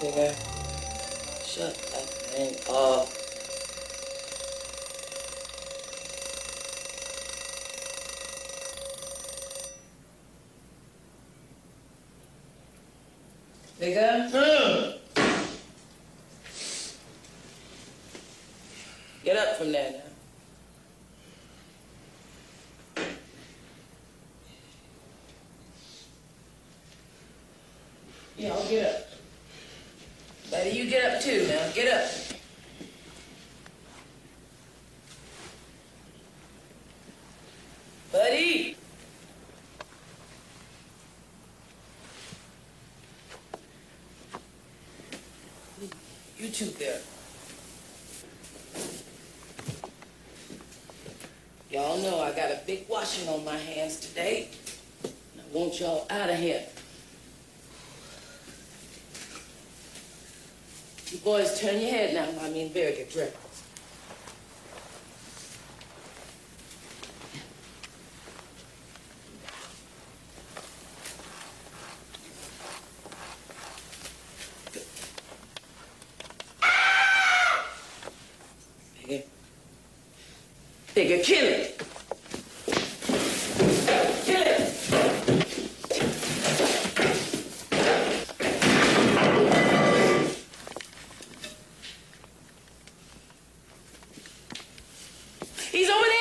Nigga, shut that thing off. Nigga? Get up from there now. Yeah, I'll get up. Buddy, you get up too now. Get up. Buddy! You two there. Y'all know I got a big washing on my hands today. And I want y'all out of here. You boys turn your head now while me and Bear get dressed. Nigga, kill it. Kill it. He's over there.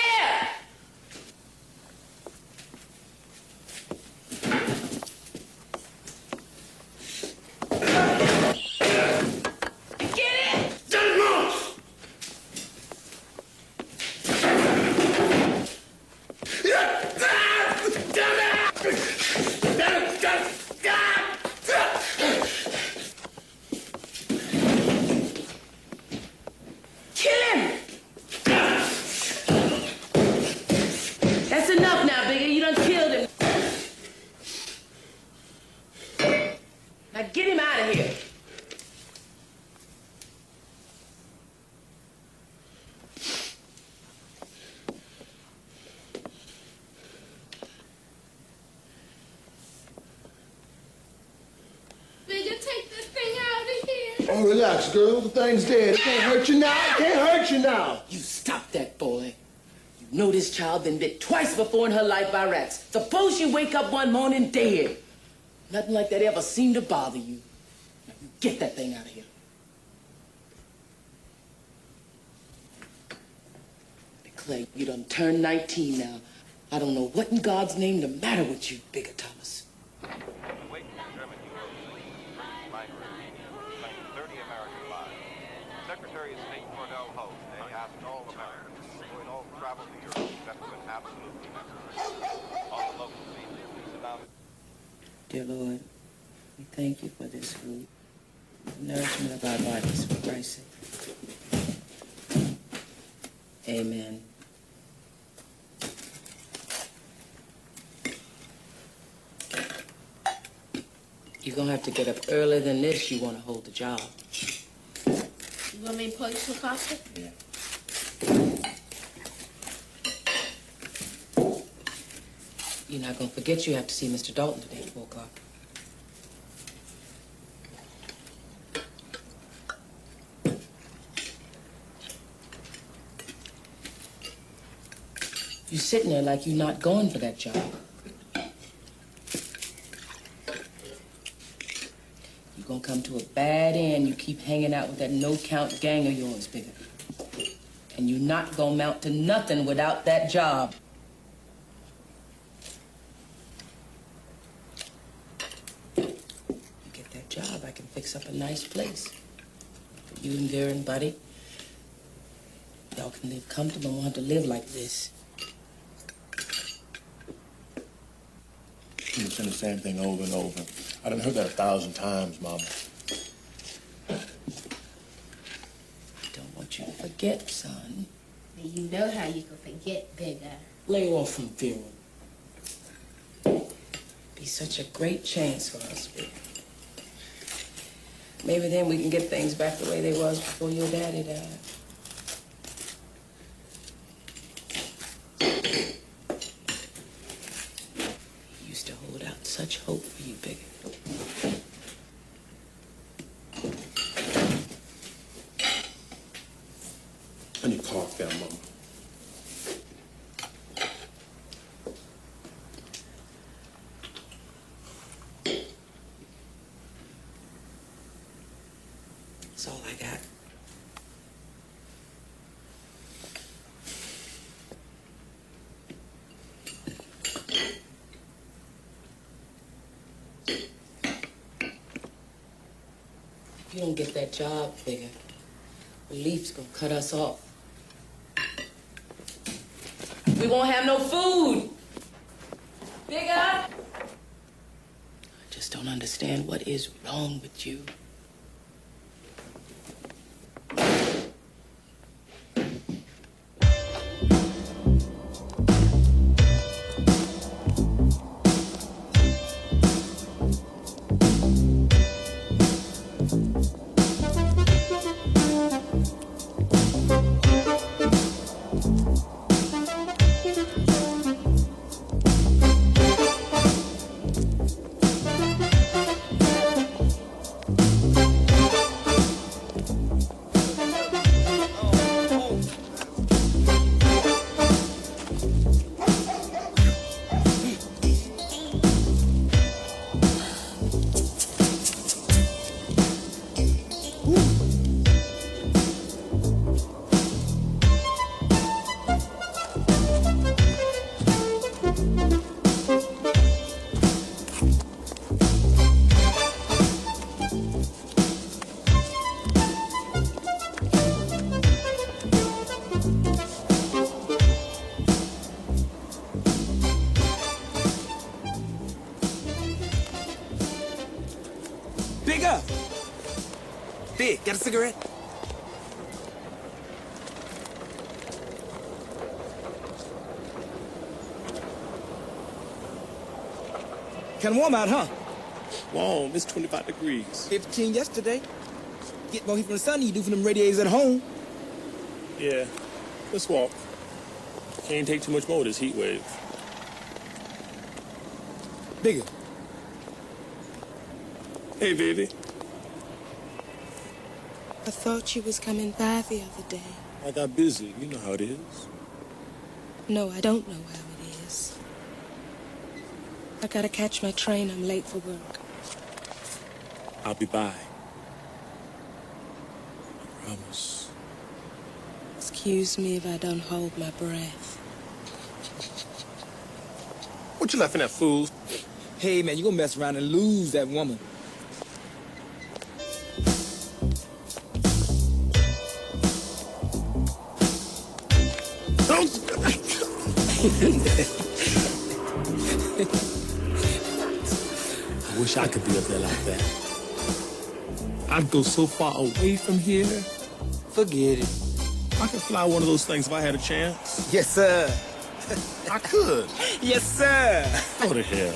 Now get him out of here. Will you take this thing out of here? Oh, relax, girl. The thing's dead. It can't hurt you now. It can't hurt you now. You stop that, boy. You know this child been bit twice before in her life by rats. Suppose you wake up one morning dead. Nothing like that ever seemed to bother you. Now you get that thing out of here. Clay, you done turned 19 now. I don't know what in God's name the matter with you, Bigger Thomas. Wait for German heroes. Minor, claimed 30 American lives. Secretary travel to Europe. That's been absolutely necessary. On the local scene, news about it. Dear Lord, we thank you for this food, the nourishment of our bodies, for Christ's sake. Amen. You're gonna have to get up earlier than this. You want to hold the job. You want me to pour you some coffee? Yeah. You're not gonna forget you have to see Mr. Dalton today at 4 o'clock. You're sitting there like you're not going for that job. You're gonna come to a bad end. You keep hanging out with that no-count gang of yours, Bigger. And you're not gonna amount to nothing without that job. You get that job, I can fix up a nice place for you and Vera and Buddy. Y'all can live comfortable and won't have to live like this. You're saying the same thing over and over. I done heard that 1,000 times, Mama. I don't want you to forget, son. You know how you can forget, Bigger. Lay off from Vera. Be such a great chance for us, Vera. Maybe then we can get things back the way they was before your daddy died. He used to hold out such hope for you, Bigger. I need cough down, Mama. That's all I got. If you don't get that job, Bigger, relief's gonna cut us off. We won't have no food. Bigger! I just don't understand what is wrong with you. Bigger! Big, got a cigarette? Kinda warm out, huh? Warm, it's 25 degrees. 15 yesterday. Get more heat from the sun than you do from them radiators at home. Yeah, let's walk. Can't take too much more of this heat wave. Bigger. Hey, baby. I thought you was coming by the other day. I got busy. You know how it is. No, I don't know how it is. I gotta catch my train. I'm late for work. I'll be by. I promise. Excuse me if I don't hold my breath. What you laughing at, fools? Hey, man, you gonna mess around and lose that woman. Don't... I wish I could be up there like that. I'd go so far away from here. Forget it. I could fly one of those things if I had a chance. Yes, sir. I could. Yes, sir. Go to hell.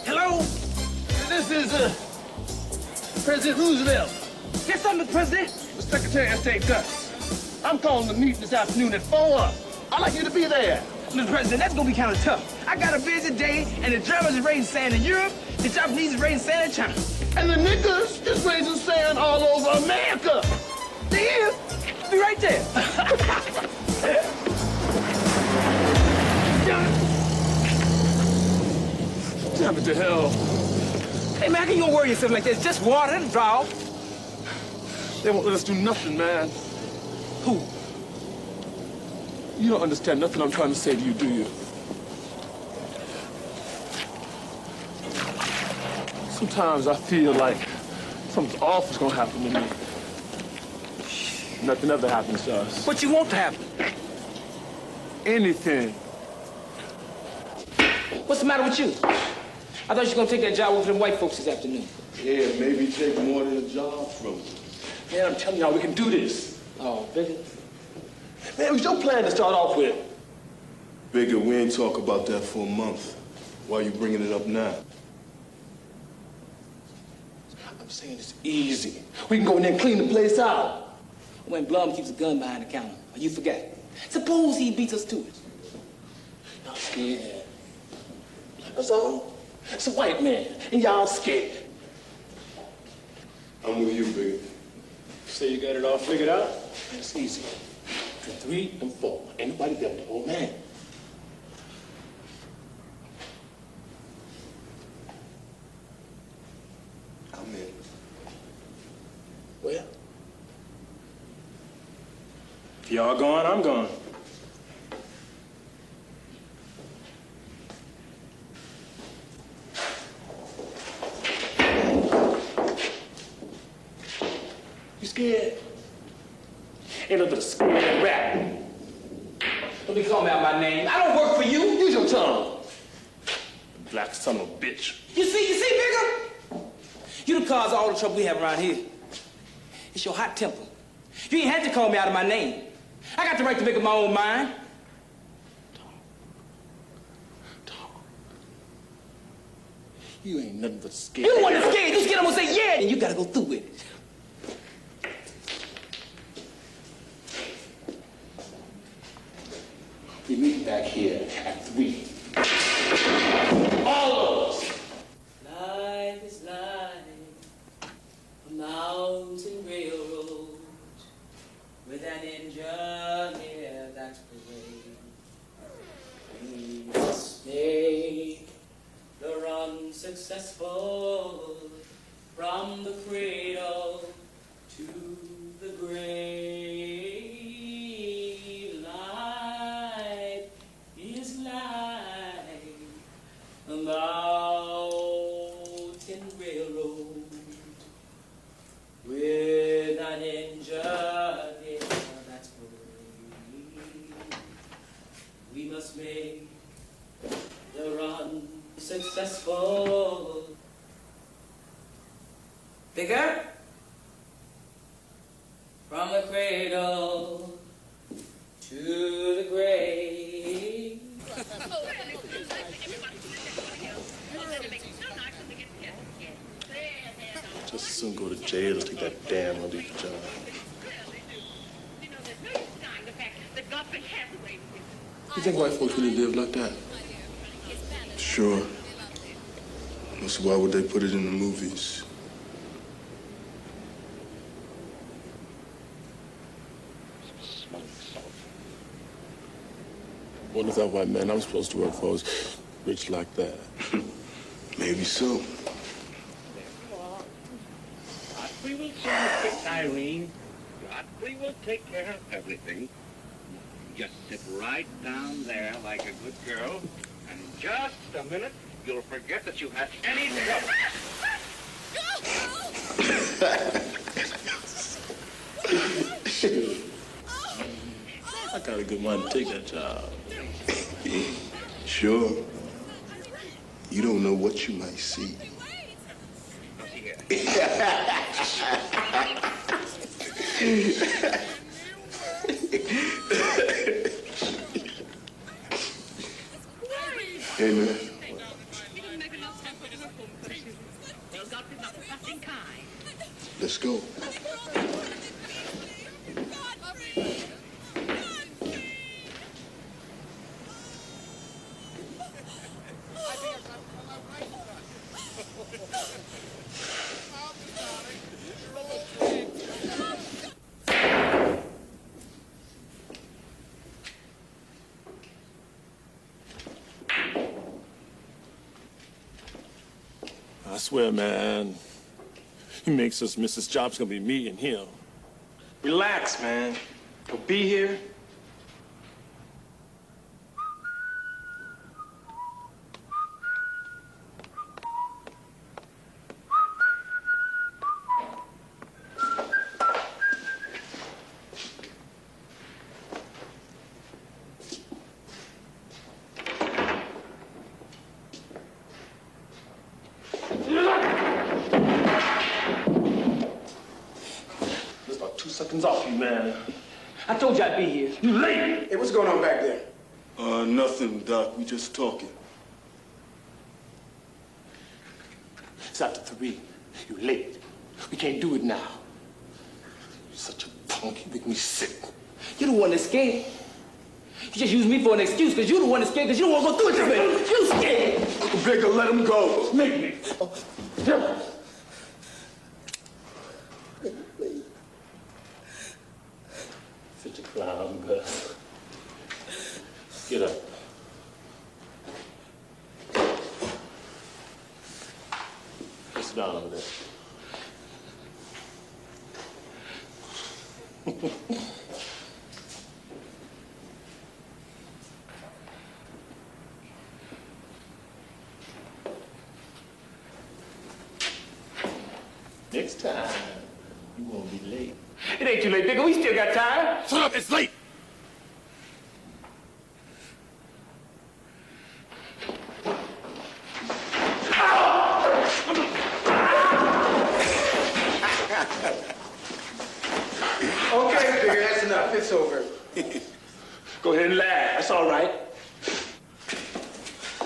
Hello? This is President Roosevelt. Yes, I'm the president. The Secretary of State Gus. I'm calling the meeting this afternoon at 4. I'd like you to be there. Mr. President, that's gonna be kind of tough. I got a busy day, and the Germans are raising sand in Europe, the Japanese are raising sand in China. And the niggas is raising sand all over America. They is. Be right there. Damn it to hell. Hey, man, how can you worry yourself like this? Just water and draw. They won't let us do nothing, man. Who? You don't understand nothing I'm trying to say to you, do you? Sometimes I feel like something awful's gonna happen to me. Nothing ever happens to us. What you want to happen? Anything. What's the matter with you? I thought you were gonna take that job with them white folks this afternoon. Yeah, maybe take more than a job from them. Man, I'm telling y'all, we can do this. Oh, Bigger? Man, it was your plan to start off with. Bigger, we ain't talk about that for a month. Why you bringing it up now? I'm saying it's easy. We can go in there and clean the place out. When Blum keeps a gun behind the counter, or you forget. Suppose he beats us to it. Y'all scared. That's all. It's a white man, and y'all scared. I'm with you, Bigger. Say you got it all figured out? It's easy. Between 3 and 4. Ain't nobody there but the old man. I'm in. Well, If y'all gone, I'm gone. you scared? Ain't nothing but a scared rat. Don't be calling me out my name. I don't work for you. Use your tongue. Black son of a bitch. You see, Bigger? You the cause of all the trouble we have around here. It's your hot temper. You ain't had to call me out of my name. I got the right to make up my own mind. You ain't nothing but scared. You the one that's scared. You scared I'm gonna say yeah, and you gotta go through with it. We meet back here at 3. All of us. Life is like a mountain railroad with an engineer that's great. We must make the run successful from the cradle to the grave. Life is like a mountain railroad with an engineer that's great. We must make the run successful. Bigger? From the cradle to the grave. Just as soon go to jail as take that damn illegal job. You think white folks really live like that? Sure. So why would they put it in the movies? What if that white man I'm supposed to work for is rich like that? Maybe so. We will soon fix Irene. We will take care of everything. Just sit right down there like a good girl, and in just a minute, you'll forget that you had any trouble. Shit. I got a good mind to take that job. Sure. You don't know what you might see. Hey, man. Let's go. I swear, man, he makes us miss his job's gonna be me and him. Relax, man. He'll be here. Just about 2 seconds off you, man. I told you I'd be here. You late! Hey, what's going on back there? Nothing, Doc. We just talking. It's after 3. You late. We can't do it now. You're such a punk. You make me sick. You're the one that's scared. You just use me for an excuse because you're the one that's scared because you don't want to go through it with me. You scared. Uncle Baker, let him go. Make me. Such a clown, Gus. Get up. Sit down over there. Next time, you won't be late. It ain't too late, nigga. We still got time. Shut up, it's late! Okay, Bigger, that's enough. It's over. Go ahead and laugh. That's all right.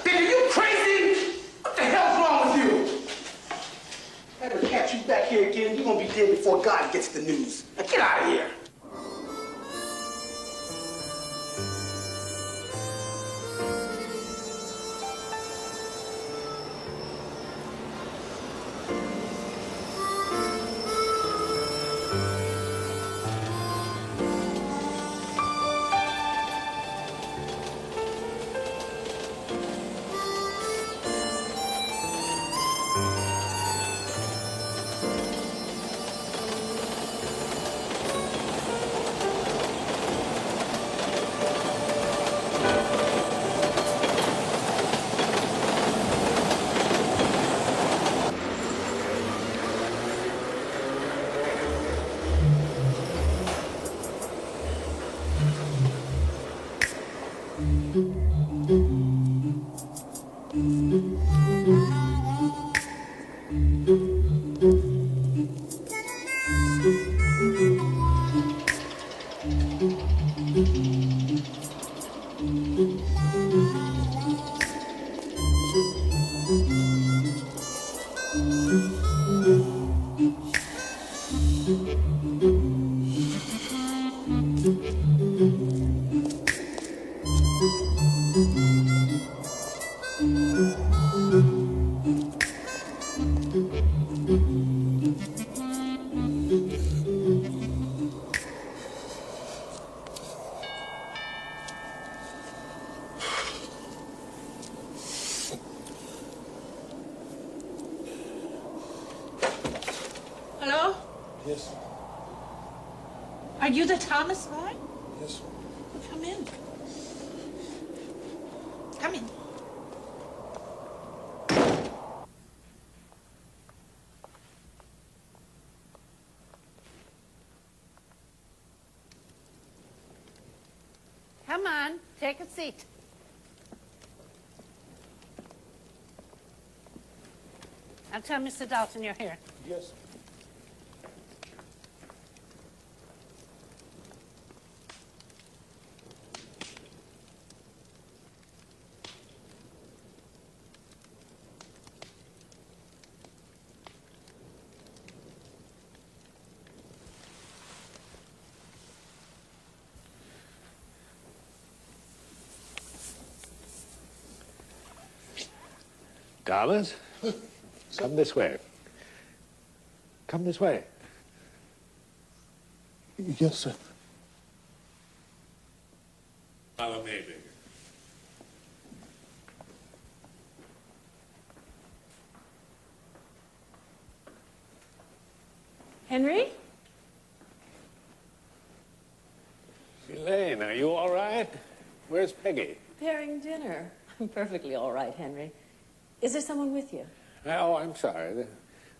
Nigga, you crazy? What the hell's wrong with you? If I ever catch you back here again, you're gonna be dead before God gets the news. Now get out of here. Hello? Yes, Are you the Thomas Wright? yes. Come in. Come in. Come on, take a seat. I'll tell Mr. Dalton you're here. Yes. Thomas, come this way. Come this way. Yes, sir. Follow me, Bigger. Henry? Elaine, are you all right? Where's Peggy? Preparing dinner. I'm perfectly all right, Henry. Is there someone with you? Oh, I'm sorry.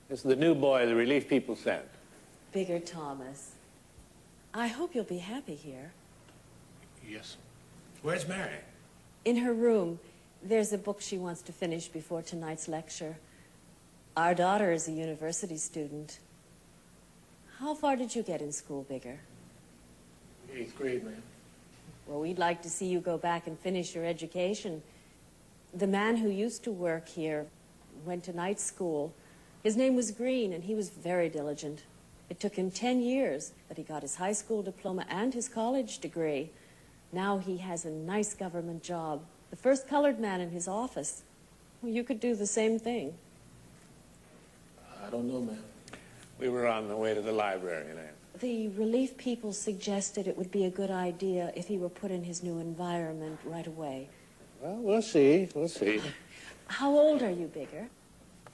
This is the new boy the relief people sent. Bigger Thomas. I hope you'll be happy here. Yes. Where's Mary? In her room, there's a book she wants to finish before tonight's lecture. Our daughter is a university student. How far did you get in school, Bigger? 8th grade, ma'am. Well, we'd like to see you go back and finish your education. The man who used to work here went to night school. His name was Green, and he was very diligent. It took him 10 years, but he got his high school diploma and his college degree. Now he has a nice government job, the first colored man in his office. Well, you could do the same thing. I don't know, ma'am. We were on the way to the library, Elaine. The relief people suggested it would be a good idea if he were put in his new environment right away. Well, we'll see. We'll see. How old are you, Bigger?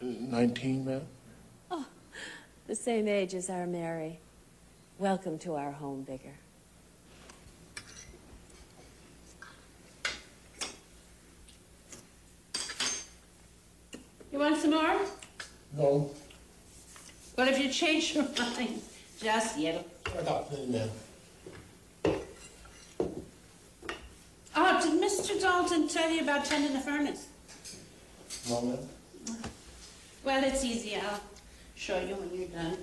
19, ma'am. Oh, the same age as our Mary. Welcome to our home, Bigger. You want some more? No. Well, if you change your mind, just yell. I got plenty, ma'am. Oh, did Mr. Dalton tell you about tending the furnace? No, ma'am. Well, it's easy. I'll show you when you're done.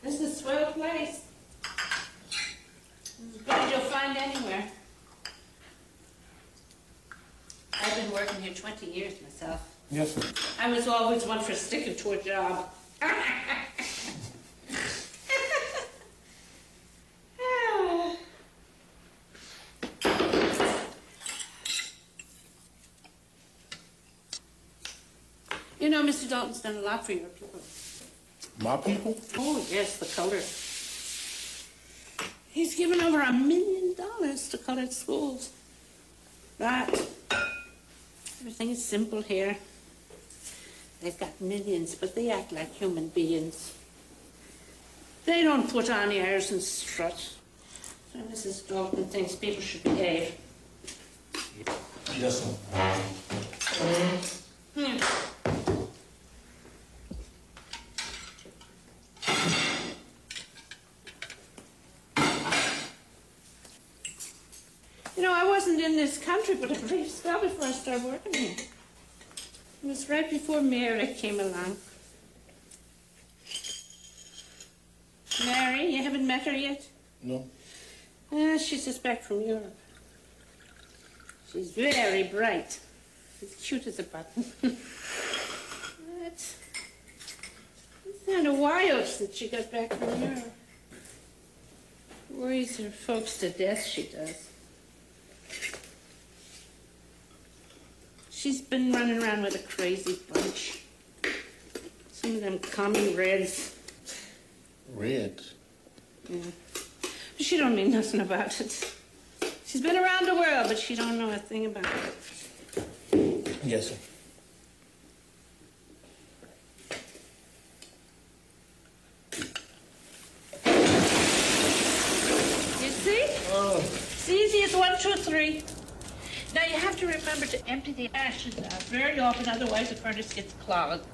This is a swell place. As good as you'll find anywhere. I've been working here 20 years myself. Yes, sir. I was always one for sticking to a job. You know, Mr. Dalton's done a lot for your people. My people? Oh, yes, the colored. He's given over $1 million to colored schools. But everything is simple here. They've got millions, but they act like human beings. They don't put on airs and strut. So Mrs. Dalton thinks people should behave. Yes, sir. You know, I wasn't in this country but a brief spell before I started working here. It was right before Mary came along. Mary, you haven't met her yet? No. She's just back from Europe. She's very bright. As cute as a button. It's kind of wild since she got back from Europe. Worries her folks to death, she does. She's been running around with a crazy bunch. Some of them commie reds. Reds? Yeah. But she don't mean nothing about it. She's been around the world, but she don't know a thing about it. Yes, sir. You see? Oh. It's easy as 1, 2, 3. Now you have to remember to empty the ashes out very often, otherwise the furnace gets clogged.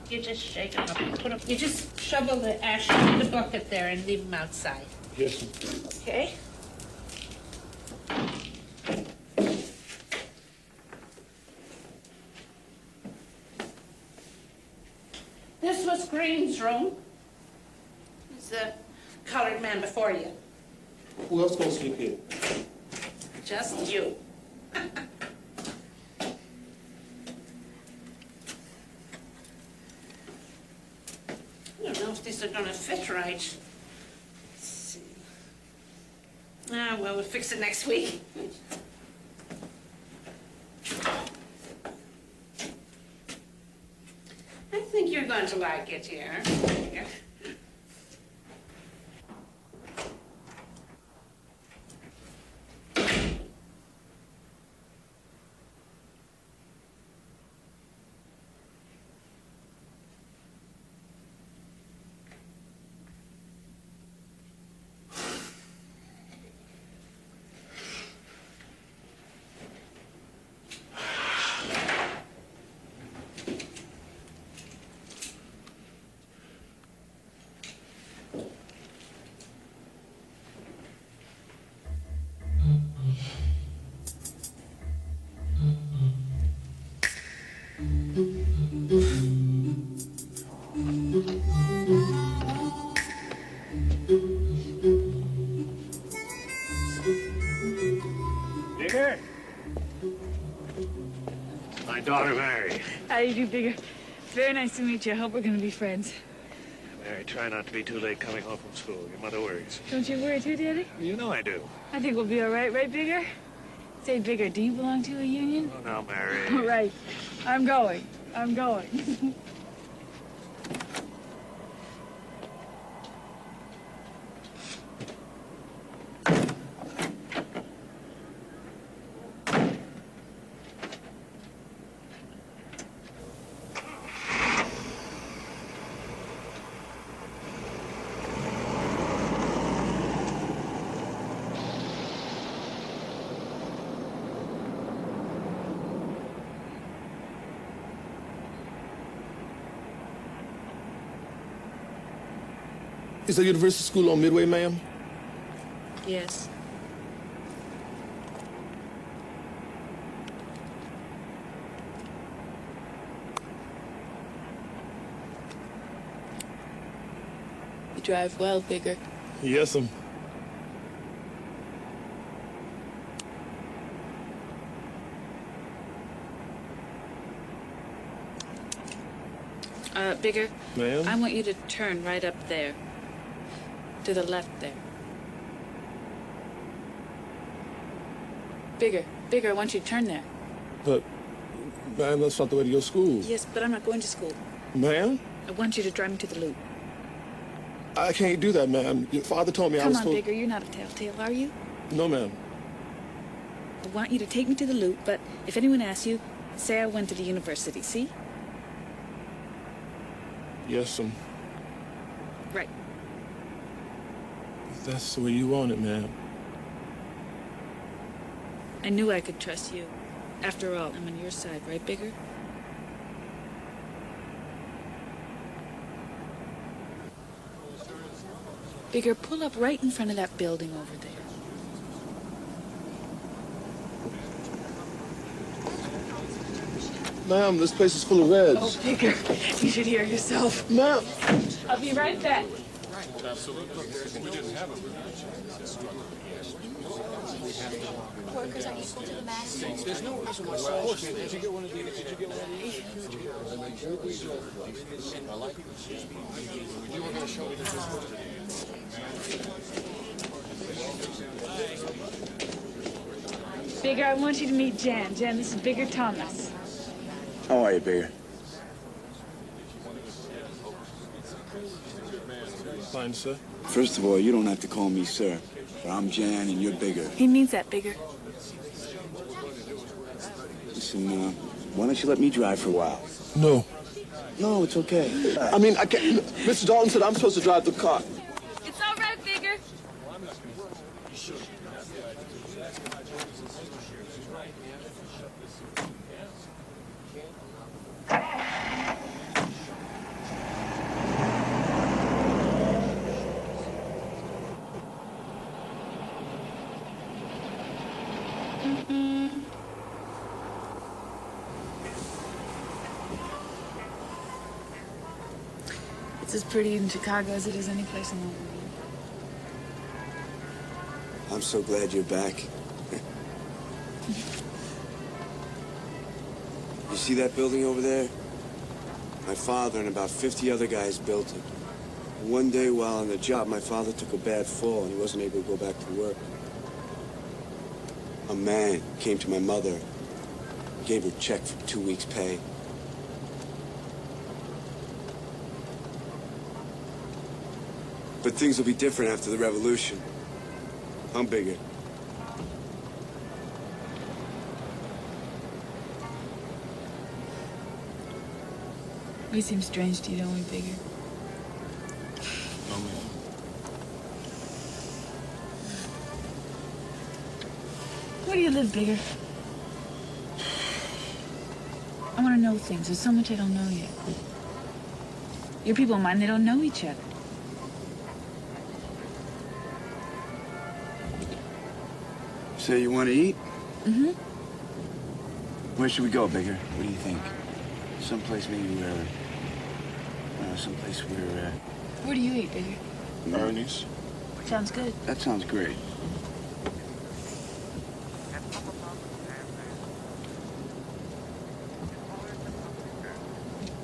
You just shake it up and put up. You just shovel the ash in the bucket there and leave them outside. Yes, sir. Okay? This was Green's room. He's the colored man before you. Who else gonna sleep here? Just you. I don't know if these are gonna fit right. Let's see. Ah, well, we'll fix it next week. I think you're going to like it here. Here. Bigger? My daughter, Mary. How do you do, Bigger? Very nice to meet you. I hope we're going to be friends. Mary, try not to be too late coming home from school. Your mother worries. Don't you worry too, Daddy? You know I do. I think we'll be all right, right, Bigger? Say, Bigger, do you belong to a union? Oh, now, Mary. All right. I'm going. I'm going. Is there a university school on Midway, ma'am? Yes. You drive well, Bigger. Yes, Bigger. Ma'am? I want you to turn right up there. To the left there. Bigger. Bigger, I want you to turn there. But, ma'am, that's not the way to your school. Yes, but I'm not going to school. Ma'am? I want you to drive me to the loop. I can't do that, ma'am. Your father told me I Come was on, supposed... Bigger, you're not a telltale, are you? No, ma'am. I want you to take me to the loop, but if anyone asks you, say I went to the university, see? Yes, Right. If that's the way you want it, ma'am. I knew I could trust you. After all, I'm on your side, right, Bigger? Bigger, pull up right in front of that building over there. Ma'am, this place is full of reds. Oh, Bigger, you should hear yourself. Ma'am! I'll be right back. Workers are equal to the masses. There's no reason why Saul should. Did you get one of these? Did you get one of these? I like it. You were going to show me the Bigger, I want you to meet Jan. Jan, this is Bigger Thomas. How are you, Bigger? Fine, sir. First of all, you don't have to call me sir. But I'm Jan and you're Bigger. He means that, Bigger. Listen, why don't you let me drive for a while? No. No, it's okay. I mean, I can't... Mr. Dalton said I'm supposed to drive the car. It's all right, Bigger. It's as pretty in Chicago as it is any place in the world. I'm so glad you're back. You see that building over there? My father and about 50 other guys built it. One day while on the job, my father took a bad fall and he wasn't able to go back to work. A man came to my mother, gave her a check for 2 weeks' pay. But things will be different after the revolution. I'm bigger. We seem strange to you, don't we, Bigger? No, man. Where do you live, Bigger? I want to know things. There's so much I don't know yet. Your people of mine, they don't know each other. Say you want to eat? Mm-hmm. Where should we go, Bigger? What do you think? Someplace maybe where... someplace where... Where do you eat, Bigger? Ernie's. Sounds good. That sounds great.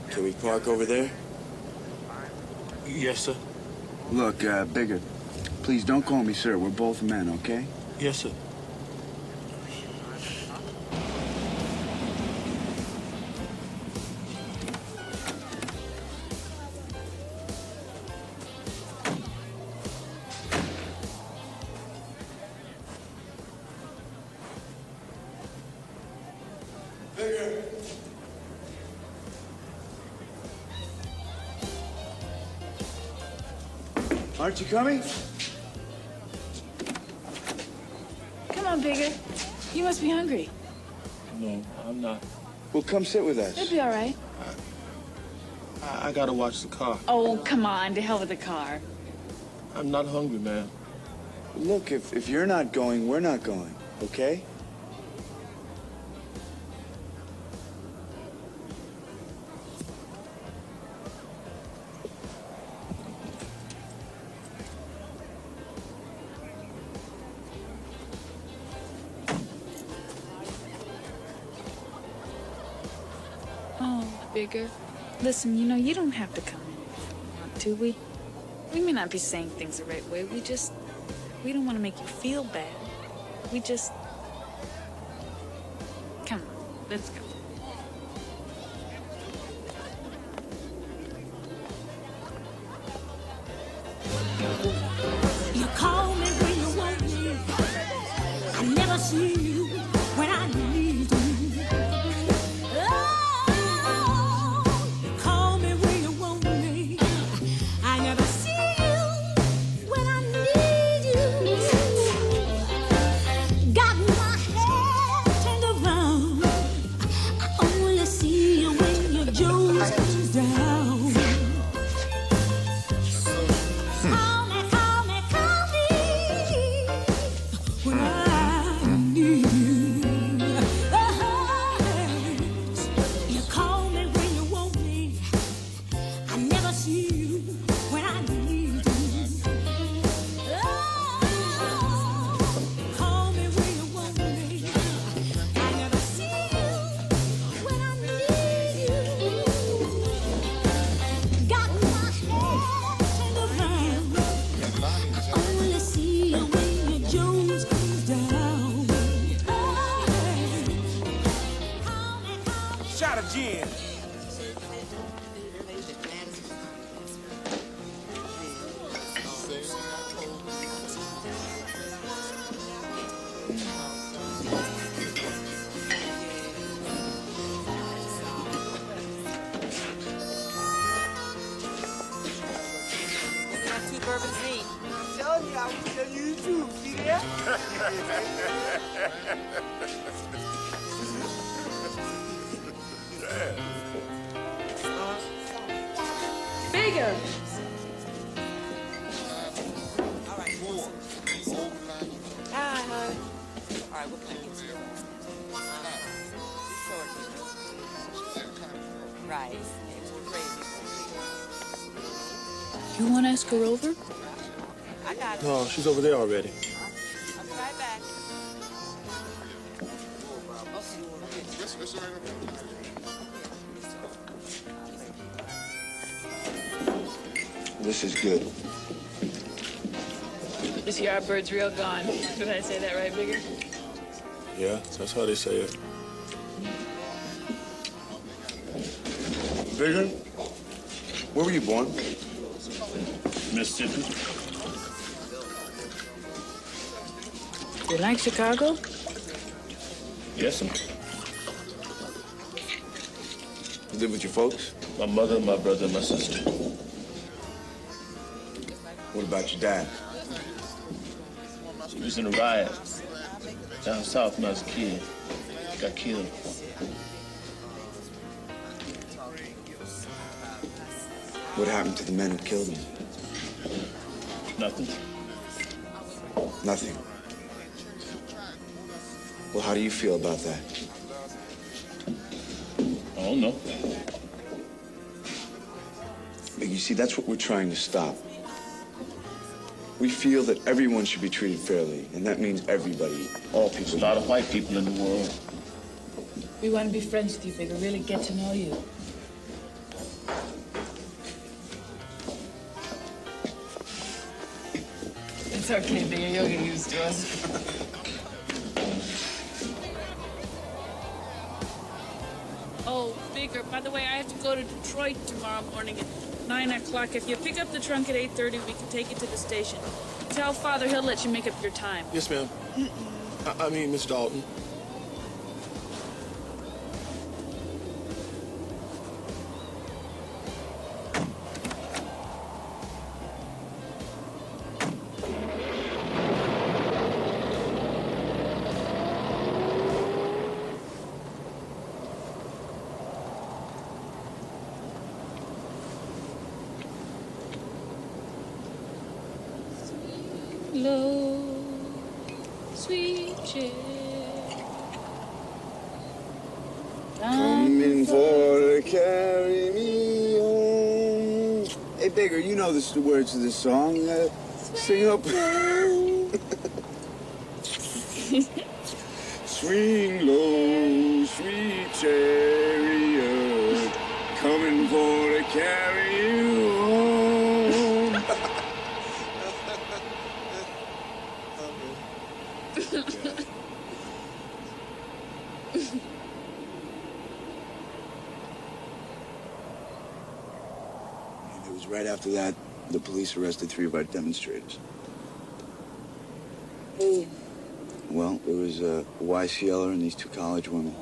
Can we park over there? Yes, sir. Look, Bigger, please don't call me sir. We're both men, okay? Yes, sir. Aren't you coming? Come on, Bigger. You must be hungry. No, I'm not. Well, come sit with us. It'll be all right. I gotta watch the car. Oh, come on. To hell with the car. I'm not hungry, man. Look, if you're not going, we're not going, okay? Oh, Bigger. Listen, you know, you don't have to come in if you don't want to. We may not be saying things the right way. We don't want to make you feel bad. Come on, let's go. You call me when you want me. I never see you when I need you. Oh, you call me when you want me. I never see you when I need you. Got my head turned around. I only see you when your Jones comes down. When I need you. You call me when you want me. I never see you when I need you. Call me when you want me. I never see you when I need you. Got my head turned around. I only see you when your Jones comes down. Shot of gin. Two bourbons neat. I'm telling you, I will tell you the truth. See that? Bigger. Hi, honey. right, what can I get you? Rice, extra gravy. You want to ask her over? I got it. No, she's over there already. I'll be right back. This is good. This Yardbird's real gone. Did I say that right, Bigger? Yeah, that's how they say it. Bigger? Where were you born? Mississippi. You like Chicago? Yes, sir. You live with your folks? My mother, my brother, and my sister. What about your dad? He was in a riot down south when I was a kid. Got killed. What happened to the men who killed him? Nothing. Nothing. Well, how do you feel about that? I don't know. But you see, that's what we're trying to stop. We feel that everyone should be treated fairly, and that means everybody, all people. There's a lot of white people in the world. We want to be friends with you, Bigger. Really get to know you. It's okay, Bigger. You'll get used to us. Oh, Bigger, by the way, I have to go to Detroit tomorrow morning at 9 o'clock. If you pick up the trunk at 8:30, we can take it to the station. Tell Father he'll let you make up your time. Yes, ma'am. I mean, Miss Dalton. Low, sweet chair. Coming for to carry me home. Hey, Bigger, you know the words of this song. Sing up. Swing low, sweet chariot, coming for to carry you home. And it was right after that the police arrested 3 of our demonstrators. Who? Well, it was a YCLer and these 2 college women.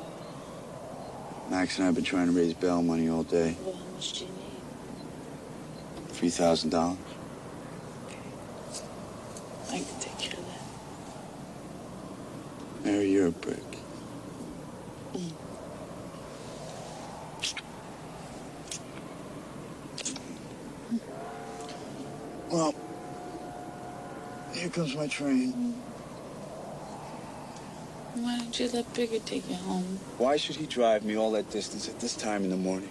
Max and I have been trying to raise bail money all day. Well, how much do you need? $3,000. I can take care of that. Mary, you're a brick. Well, here comes my train. Why don't you let Bigger take you home? Why should he drive me all that distance at this time in the morning?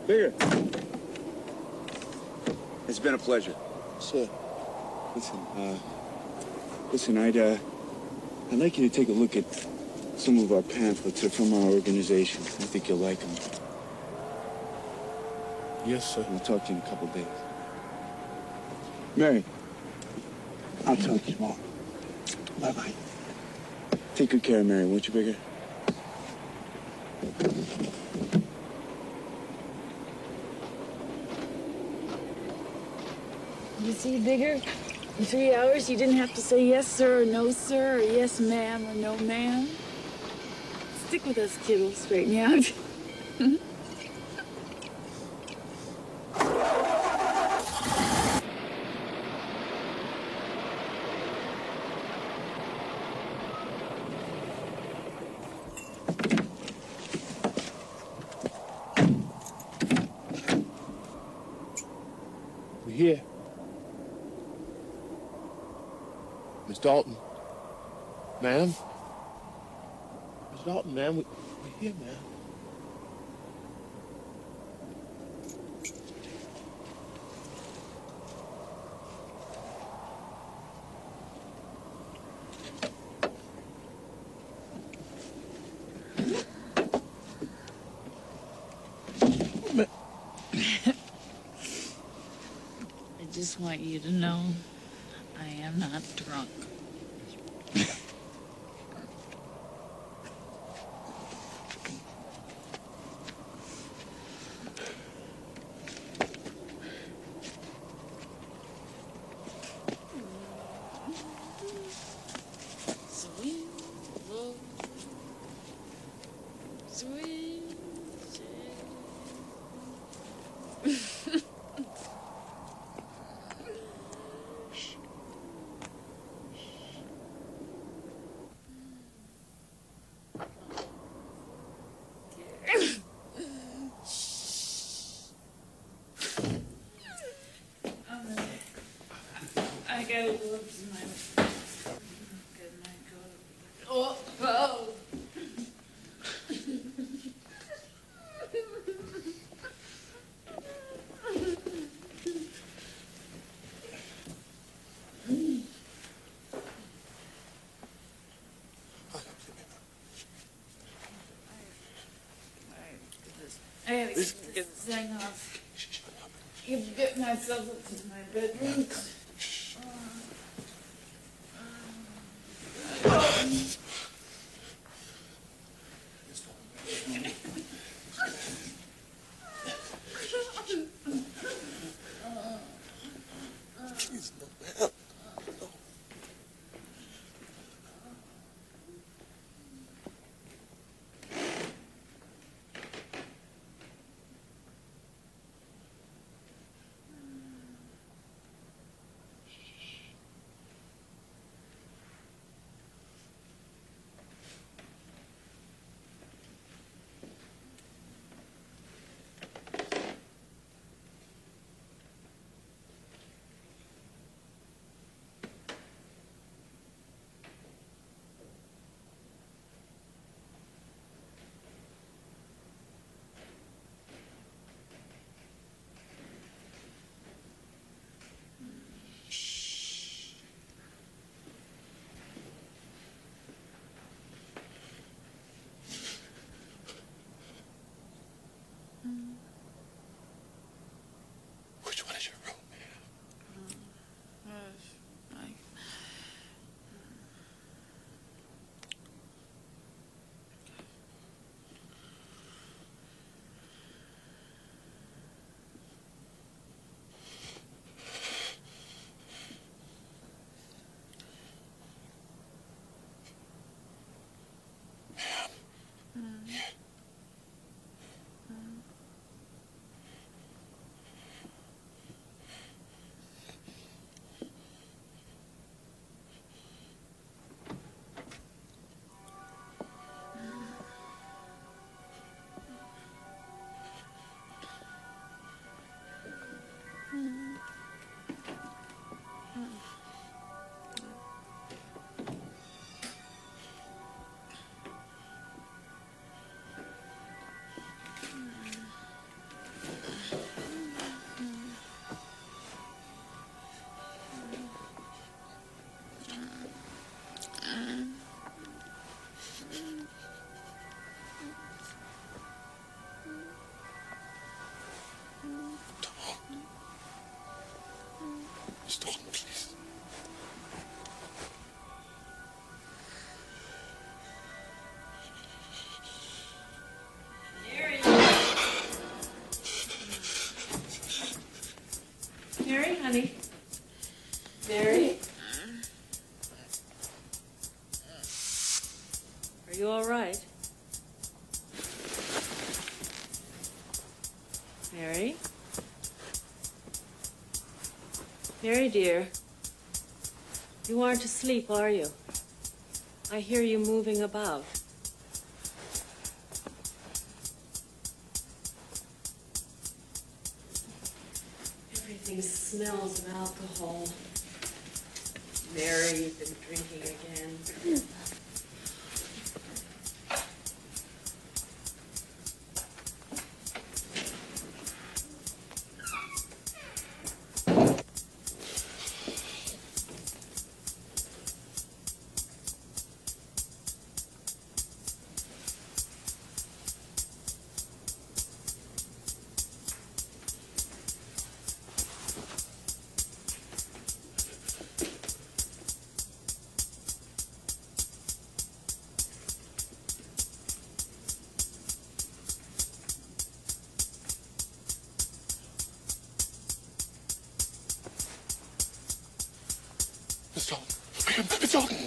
Bigger. It's been a pleasure. Sir. Listen, I'd like you to take a look at some of our pamphlets. They're from our organization. I think you'll like them. Yes, sir. I'll talk to you in a couple of days. Mary, I'll talk to you tomorrow. Bye-bye. Take good care of Mary, won't you, Bigger? You see, Bigger? In 3 hours, you didn't have to say yes, sir, or no, sir, or yes, ma'am, or no, ma'am. Stick with us, kid. We'll straighten you out. We're here. Miss Dalton. Ma'am? Miss Dalton, ma'am, we're here, ma'am. I just want you to know I am not drunk. Sweet love, sweet I gotta go up to my good night. Oh, oh. I gotta get this thing off. You get myself up to my bedroom. Which one is your room, Miss Dalton, please. Mary, honey. Mary? Are you all right? Mary? Mary, dear. You aren't asleep, are you? I hear you moving about. disgusting smells of alcohol. Mary, you've been drinking again. Miss Jordan. Miss Jordan.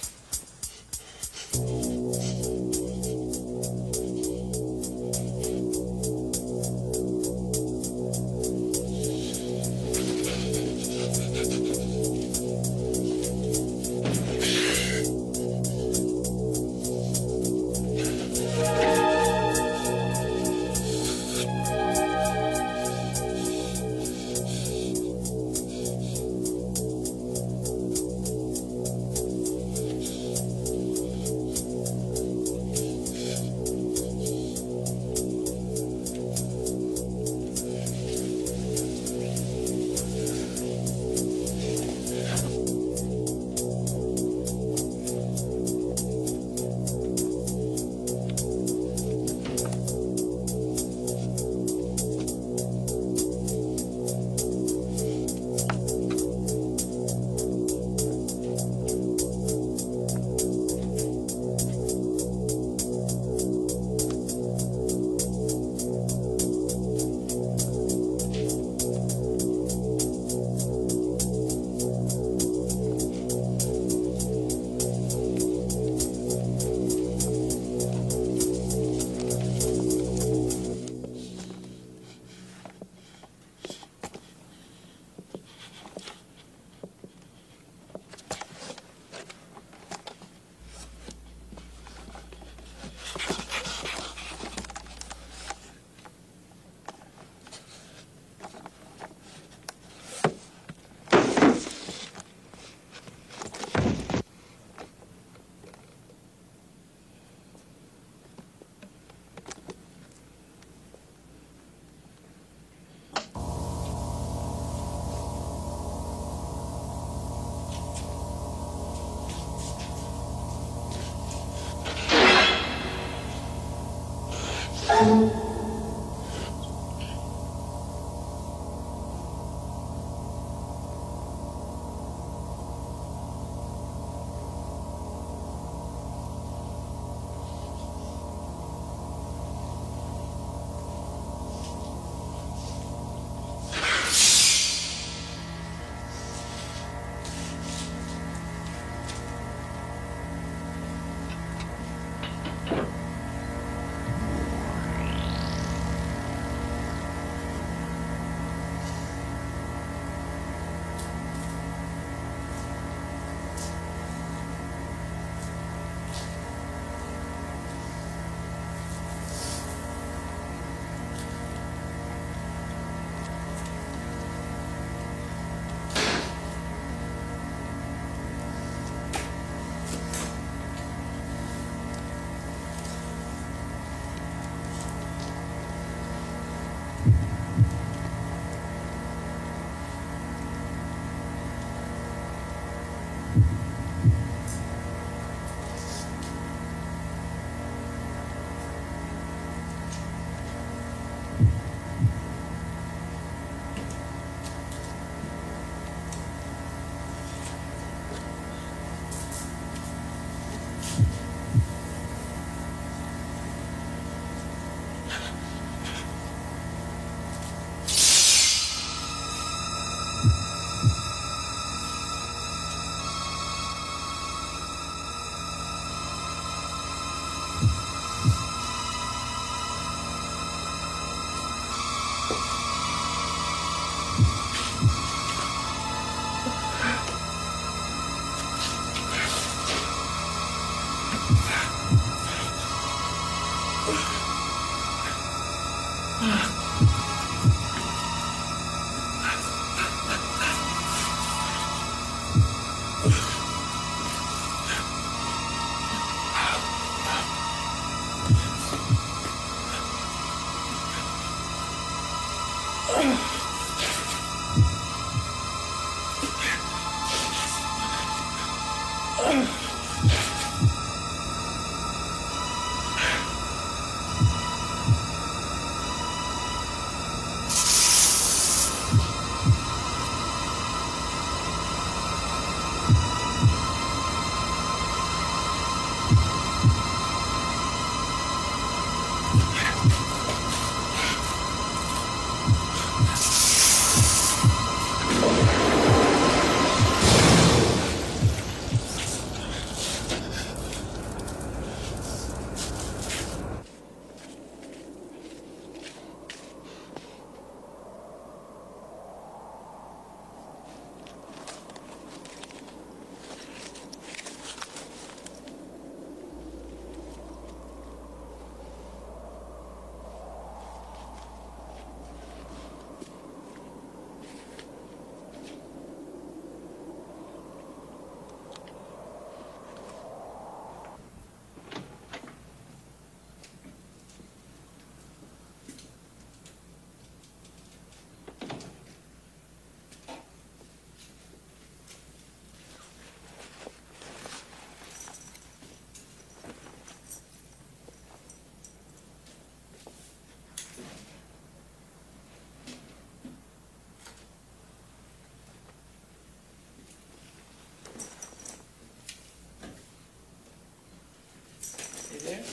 There?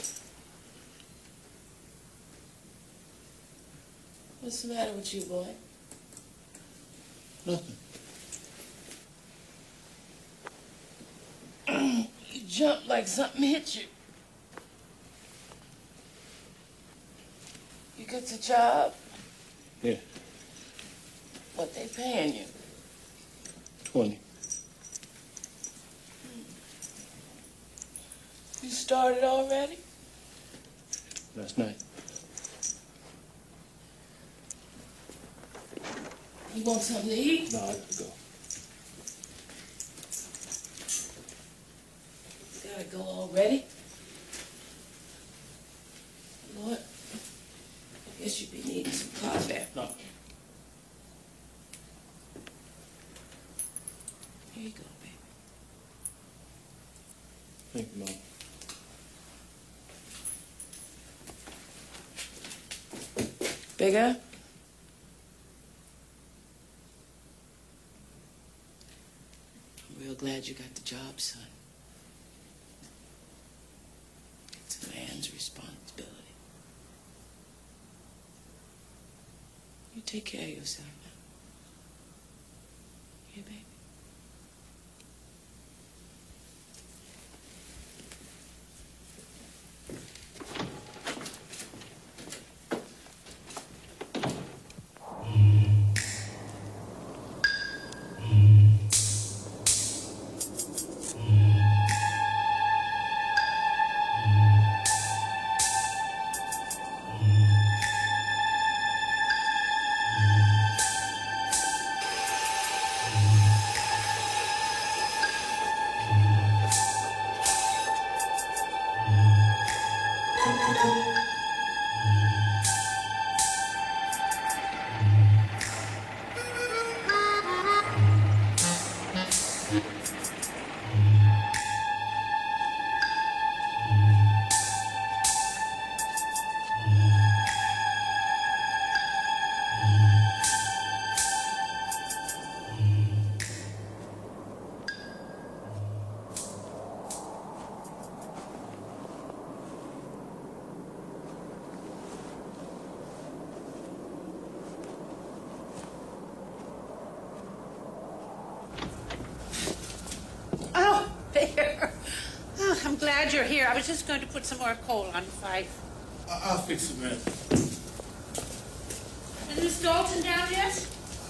What's the matter with you, boy? Nothing. You jumped like something hit you. You got the job? Yeah. What they paying you? 20. You started already? Last night. You want something to eat? No, I gotta go. You gotta go already? Lord, I guess you'd be needing some coffee. No. Here you go, baby. Thank you, Mom. Bigger? I'm real glad you got the job, son. It's a man's responsibility. You take care of yourself now. Here, baby. Oh, there. Oh, I'm glad you're here. I was just going to put some more coal on the fire. I'll fix it, man. Is Miss Dalton down yet?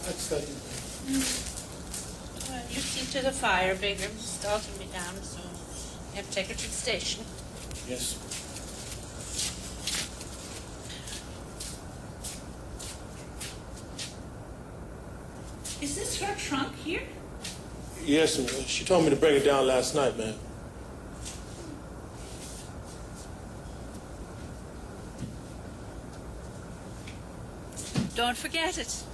I expect it. Well, you see to the fire, Bigger. Miss Dalton will be down soon. You have to take her to the station. Yes. Is this her trunk here? Yes, man. She told me to bring it down last night, man. Don't forget it.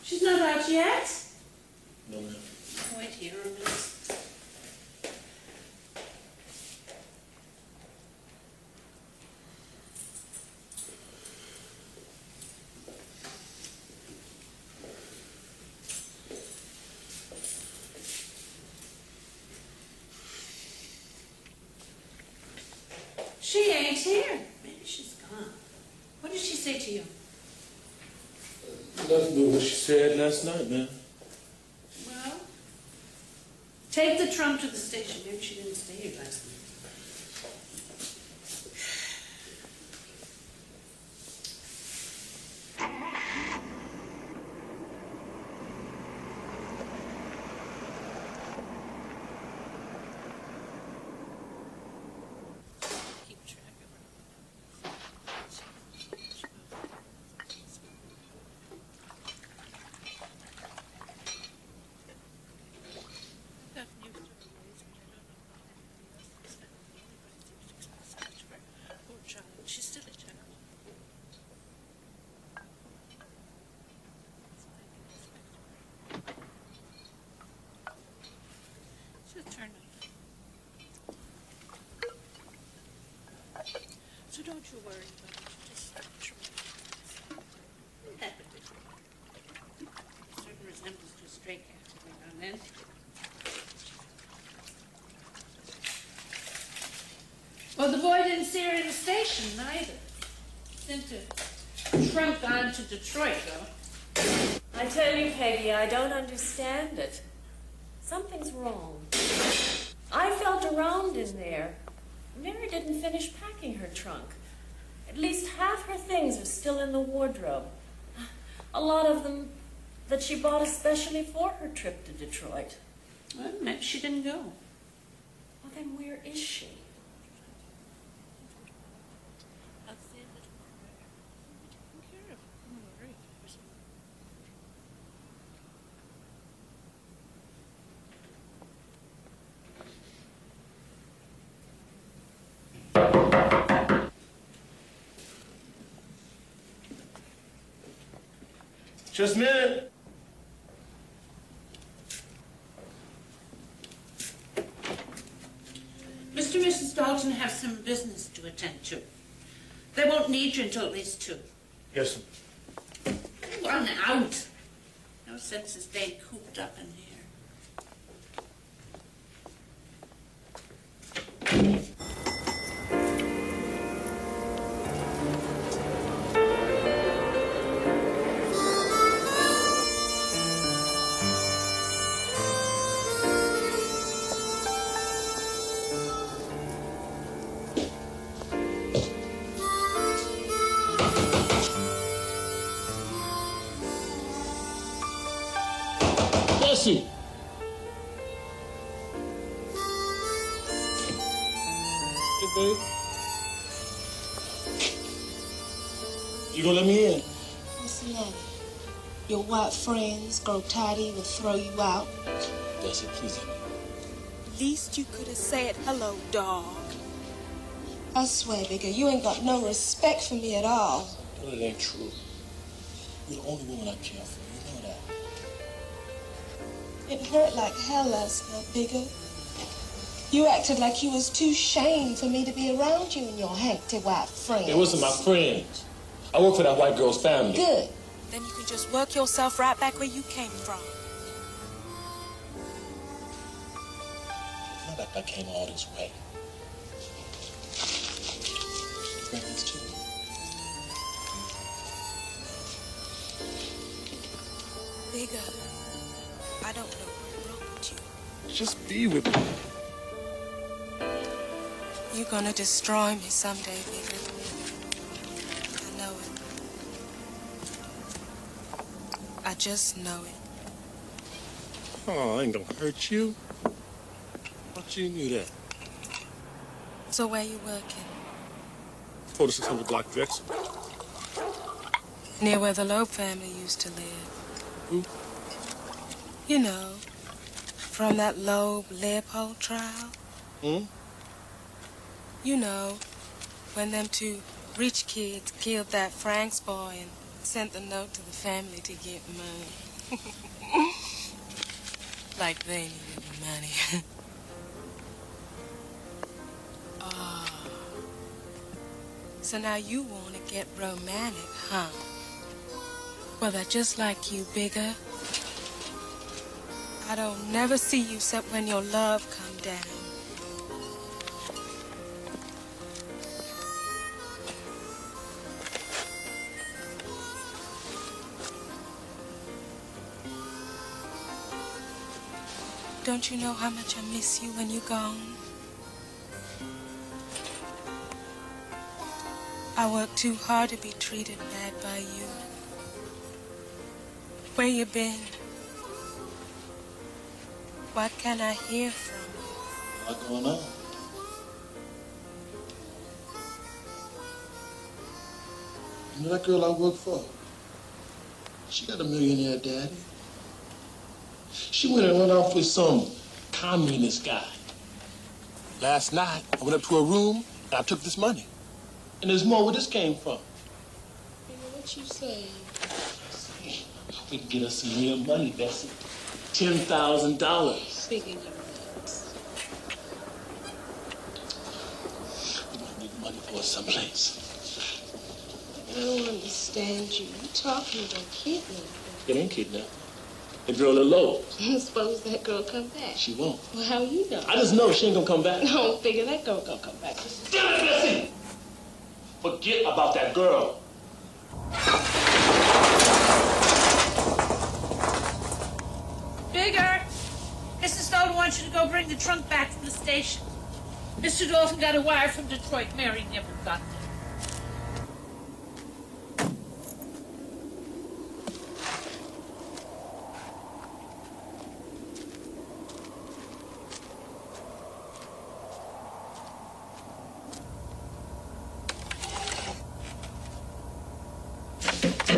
She's not out yet? No, ma'am. Wait here a minute. She ain't here. Maybe she's gone. What did she say to you? Nothing but what she said last night, man. Well, take the trunk to the station. Maybe she didn't stay here last night. She's still a child. She'll turn up. So don't you worry about it. You just try. That would be a certain resemblance to a stray cat every now and then. Well, the boy didn't see her in the station, neither. Sent a trunk on to Detroit, though. I tell you, Peggy, I don't understand it. Something's wrong. I felt around in there. Mary didn't finish packing her trunk. At least half her things are still in the wardrobe. A lot of them that she bought especially for her trip to Detroit. Well, maybe she didn't go. Well, then where is she? Just a minute. Mr. and Mrs. Dalton have some business to attend to. They won't need you until at least 2. Yes, sir. Run out. No sense in staying cooped up in here. Jesse! Hey, babe. You gonna let me in? Listen, Nanny. Your white friends grow tired of you and throw you out. Bessie, please let me Least you could have said hello, dog. I swear, Bigger, you ain't got no respect for me at all. in. No, it ain't true. You're the only woman I care for. You know that. It hurt like hell last night, Bigger. You acted like you was too shamed for me to be around you and your hanky white friends. It wasn't my friends. I work for that white girl's family. Good. Then you can just work yourself right back where you came from. Not like I came all this way. Friends, too. Bigger, I don't know what's wrong with you. Just be with me. You're gonna destroy me someday, Bigger. I know it. I just know it. Oh, I ain't gonna hurt you. Thought you knew that. So where you working? 4600 block Drexel. Near where the Loeb family used to live. Who? You know, from that Loeb-Leopold trial. Hmm? You know, when them 2 rich kids killed that Franks boy and sent the note to the family to get money. Like they needed the money. Oh. So now you want to get romantic, huh? Well, they're just like you, Bigger. I don't never see you except when your love come down. Don't you know how much I miss you when you're gone? I work too hard to be treated bad by you. Where you been? What can I hear from you? A lot going on. You know that girl I work for? She got a millionaire daddy. She went and went off with some communist guy. Last night, I went up to her room and I took this money. And there's more where this came from. What you say? We can get us some real money, Bessie. $10,000. Speaking of nuts. We might need money for us someplace. I don't understand you. You talking about kidnapping. It ain't kidnapping. The girl alone. Suppose that girl come back. She won't. Well, how you know? I just know she ain't gonna come back. No, figure that girl gonna come back. Damn it, Bessie! Forget about that girl. Bigger! Mrs. Stone wants you to go bring the trunk back from the station. Mr. Dolphin got a wire from Detroit. Mary never got it.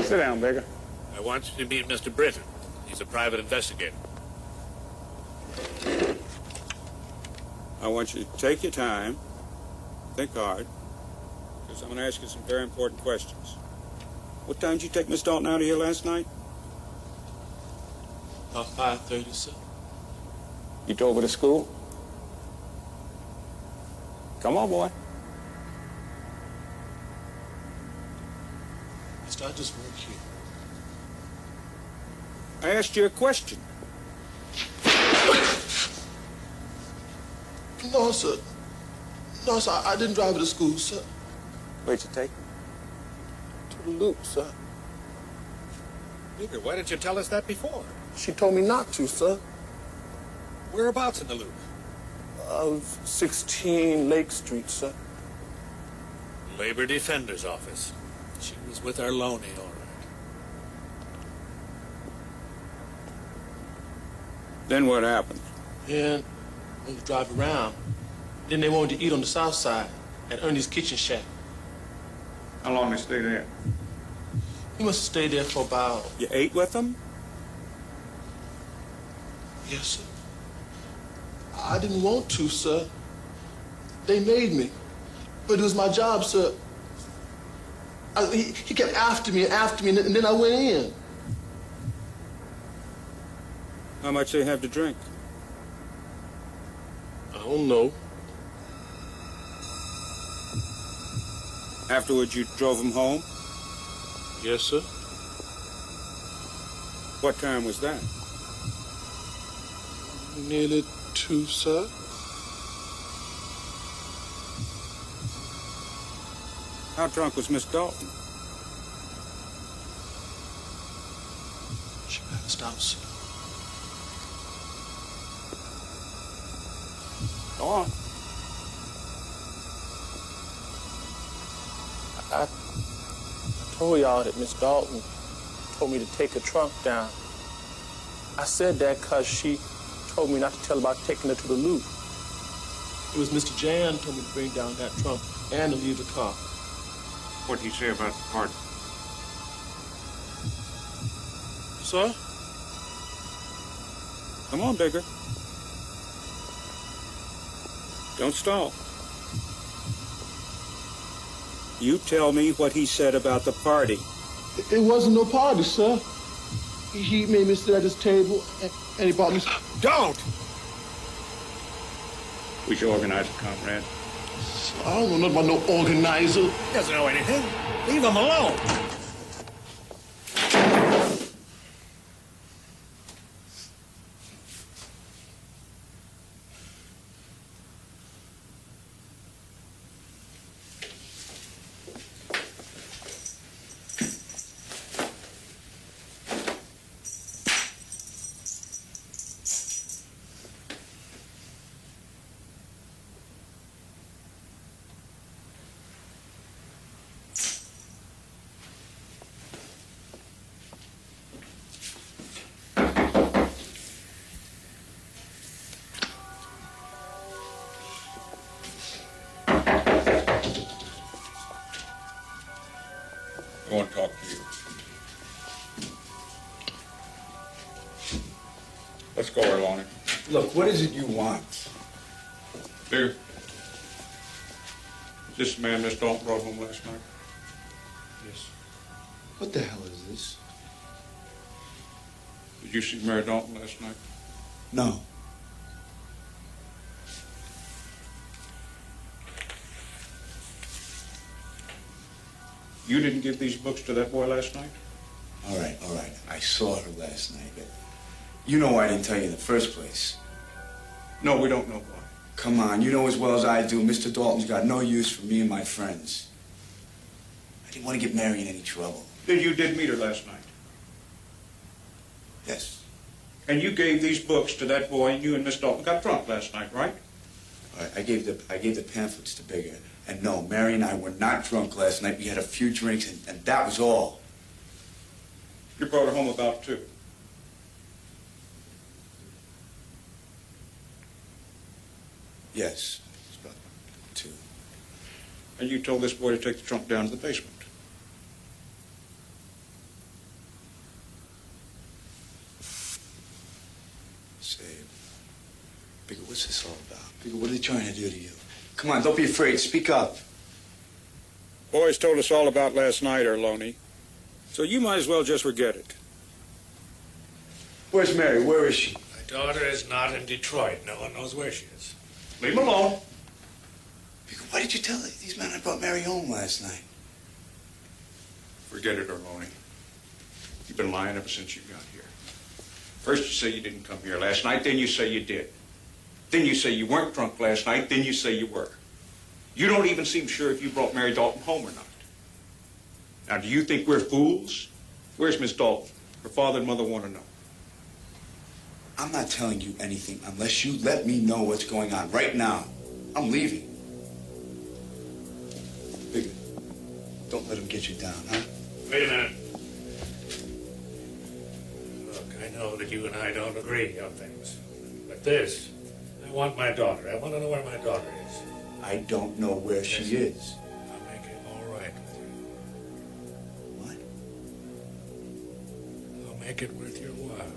Sit down, Baker. I want you to meet Mr. Britton. He's a private investigator. I want you to take your time, think hard, because I'm going to ask you some very important questions. What time did you take Miss Dalton out of here last night? About 5:30, sir. You drove her to school? Come on, boy. sir. I just work here. I asked you a question. No, sir. No, sir. I didn't drive her to school, sir. Where'd you take her? To the loop, sir. Bigger, why didn't you tell us that before? She told me not to, sir. Whereabouts in the loop? 16 Lake Street, sir. Labor Defender's Office. She was with our Loney, all right. Then what happened? And we would drive around. Then they wanted to eat on the south side at Ernie's Kitchen Shack. How long did they stay there? He must have stayed there for about... You ate with them? Yes, sir. I didn't want to, sir. They made me. But it was my job, sir. He kept after me, and then I went in. How much they have to drink? I don't know. Afterwards, you drove them home? Yes, sir. What time was that? Nearly 2, sir. How drunk was Miss Dalton? She passed out, sir. Go on. I told y'all that Miss Dalton told me to take her trunk down. I said that because she told me not to tell about taking her to the loop. It was Mr. Jan told me to bring down that trunk and to leave the car. What did he say about the party? Sir? Come on, Bigger. Don't stall. You tell me what he said about the party. It wasn't no party, sir. He made me sit at his table, and he brought me... Don't! We should organize a comrade. I don't know nothing about no organizer. He doesn't know anything. Leave him alone. I want to talk to you. Let's go, Erlani. Look, what is it you want? Bigger. Is this the man Miss Dalton brought home last night? Yes. What the hell is this? Did you see Mary Dalton last night? No. You didn't give these books to that boy last night? All right. I saw her last night, but you know why I didn't tell you in the first place. No, we don't know why. Come on, you know as well as I do, Mr. Dalton's got no use for me and my friends. I didn't want to get Mary in any trouble. Then you did meet her last night? Yes. And you gave these books to that boy, and you and Miss Dalton got drunk last night, right? All right, I gave the pamphlets to Bigger. And no, Mary and I were not drunk last night. We had a few drinks, and that was all. You brought her home about 2. Yes, it's about 2. And you told this boy to take the trunk down to the basement. Say, Bigger, what's this all about? Bigger, what are they trying to do to you? Come on, don't be afraid. Speak up. Boys told us all about last night, Erloni. So you might as well just forget it. Where's Mary? Where is she? My daughter is not in Detroit. No one knows where she is. Leave him alone. Bigger, why did you tell these men I brought Mary home last night? Forget it, Orloni. You've been lying ever since you got here. First you say you didn't come here last night, then you say you did. Then you say you weren't drunk last night, then you say you were. You don't even seem sure if you brought Mary Dalton home or not. Now, do you think we're fools? Where's Miss Dalton? Her father and mother want to know. I'm not telling you anything unless you let me know what's going on right now. I'm leaving. Bigger, don't let him get you down, huh? Wait a minute. Look, I know that you and I don't agree on things. But this, I want my daughter. I want to know where my daughter is. I don't know where she is. I'll make it all right with you. What? I'll make it worth your while.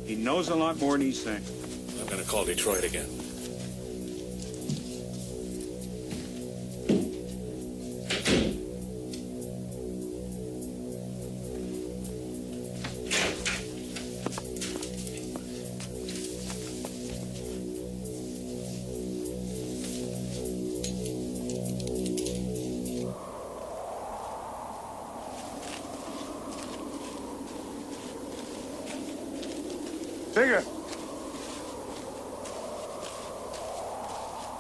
He knows a lot more than he's saying. I'm going to call Detroit again. Bigger.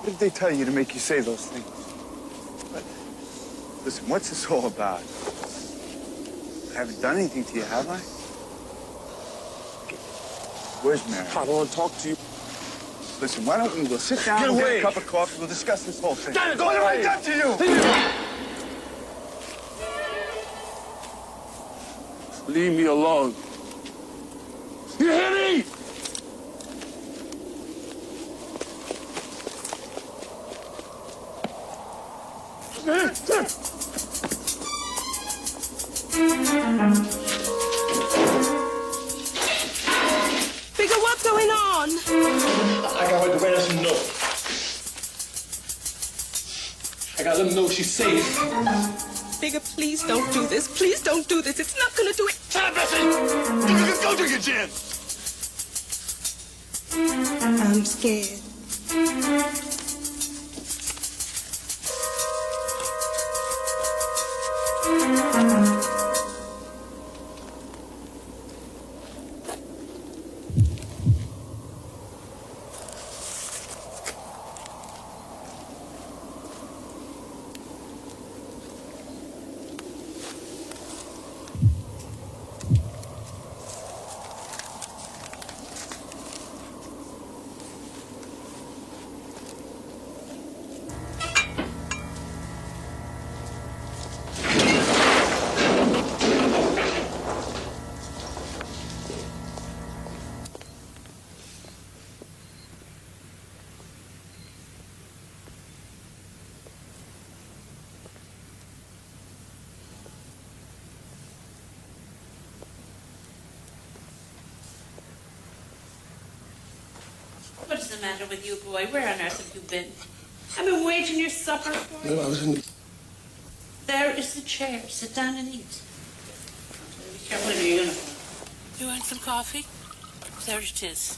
What did they tell you to make you say those things? What? Listen, what's this all about? I haven't done anything to you, have I? Where's Mary? I don't want to talk to you. Listen, why don't we'll sit down, Get we'll away. get a cup of coffee, we'll discuss this whole thing. Go What have I away. done to you? Leave me alone. You hear me? Bigger, what's going on? I got her to write us a note. I gotta let them know she's safe. Bigger, please don't do this. Please don't do this. It's not gonna do it. Shut up, Bessie! You can go to your gin! I'm scared. What is the matter with you, boy? Where on earth have you been? I've been waiting your supper for you. No, I was in the... There is the chair. Sit down and eat. Be careful of your uniform. You want some coffee? There it is.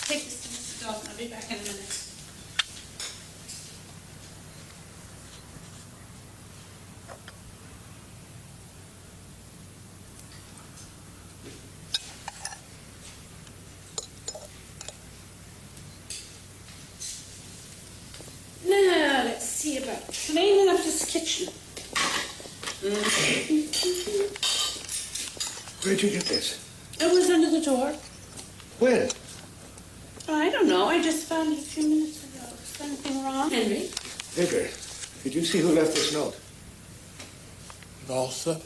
Take this to Mrs. Dalton. I'll be back in a minute. Now, let's see about cleaning up this kitchen. Where'd you get this? It was under the door. Where? I don't know. I just found it a few minutes ago. Is there anything wrong, Henry? Edgar, did you see who left this note? No, sir.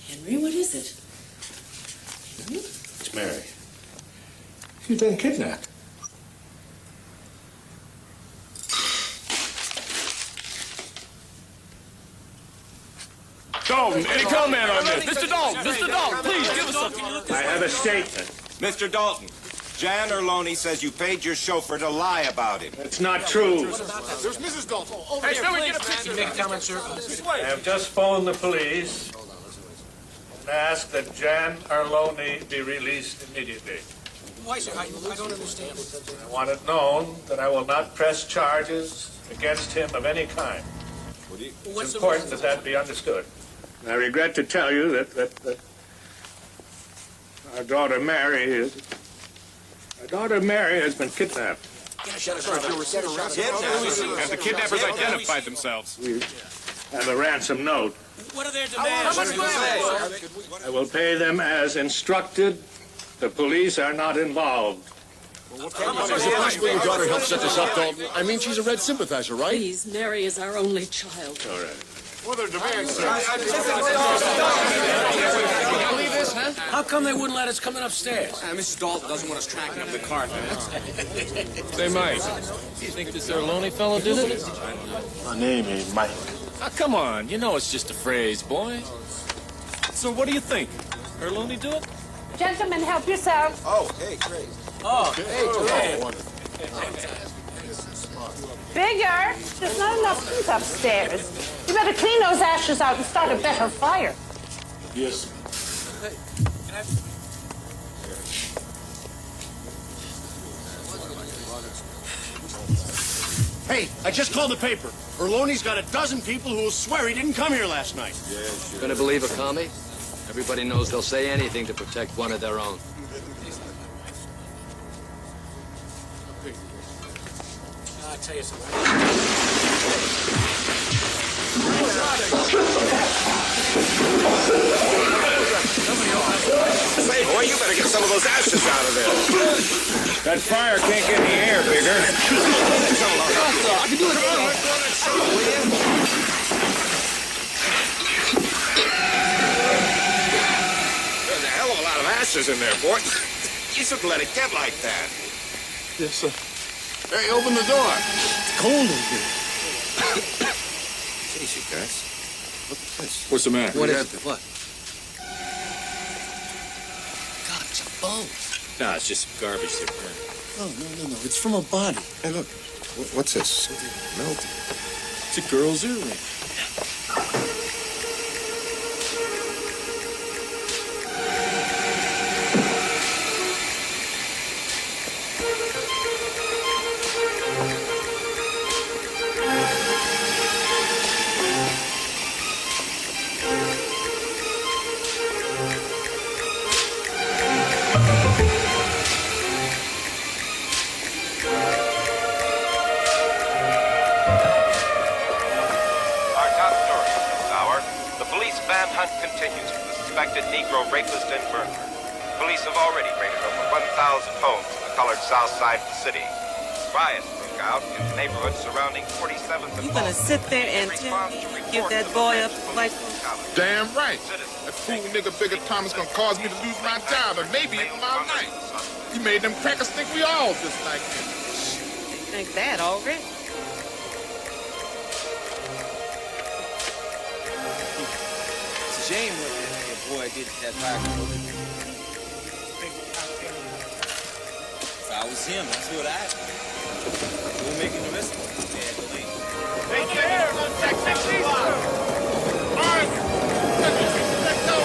Henry, what is it? It's Mary. She's been kidnapped. Dalton, any comment on this? Mr. Dalton, please give us something. I have a statement. Mr. Dalton, Jan Orloni says you paid your chauffeur to lie about him. It's not true. There's Mrs. Dalton. Hey, sir, we get a picture. Make a comment, sir. I have just phoned the police. and ask that Jan Arloni be released immediately. Why, sir? I don't understand. I want it known that I will not press charges against him of any kind. It's important that that be understood. And I regret to tell you that our daughter Mary has been kidnapped. And the kidnappers identified themselves. We have a ransom note. What are their demands? How much I will pay them as instructed. The police are not involved. Is it possible your daughter helped set this up, Dalton? I mean, she's a Red sympathizer, right? Please, Mary is our only child. All right. What are their demands, sir? Can you believe this, huh? How come they wouldn't let us come in upstairs? Mrs. Dalton doesn't want us tracking up the car. They might. You think this Arloni fellow did it? My name ain't Mike. Ah, come on. You know it's just a phrase, boy. So what do you think? Arloni do it? Gentlemen, help yourselves. Oh, hey, great. Oh, hey, Bigger. There's not enough heat upstairs. You better clean those ashes out and start a better fire. Yes. Hey, I just called the paper. Erloni's got a dozen people who will swear he didn't come here last night. Gonna believe a commie? Everybody knows they'll say anything to protect one of their own. I'll tell you something. Say, boy, you better get some of those ashes out of there. That fire can't get in the air, Bigger. I can do it all. There's a hell of a lot of ashes in there, boy. You shouldn't let it get like that. Yes, sir. Hey, open the door. It's cold in here. Jeez, you guys. Look at this. What's the matter? What is it? What? God, it's a bone. Nah, it's just garbage they're burning. No. It's from a body. Hey, look. What's this? Melted. It's a girl's earring. Negro rapist and murderer. Police have already raided over 1,000 homes in the colored south side of the city. Riots broke out in neighborhoods surrounding 47th and You gonna sit there and tell me to give that boy up to white folks? Damn right. That fool nigga Bigger Thomas gonna cause me to lose my job and maybe even my life. He made them crackers think we all just like him. You think that already? It's a shame what that boy did to that black girl. If I was him, that's what I'd do. We're making the rest of us bad, believe me. Take your hair, don't check these out. All right. Let's go.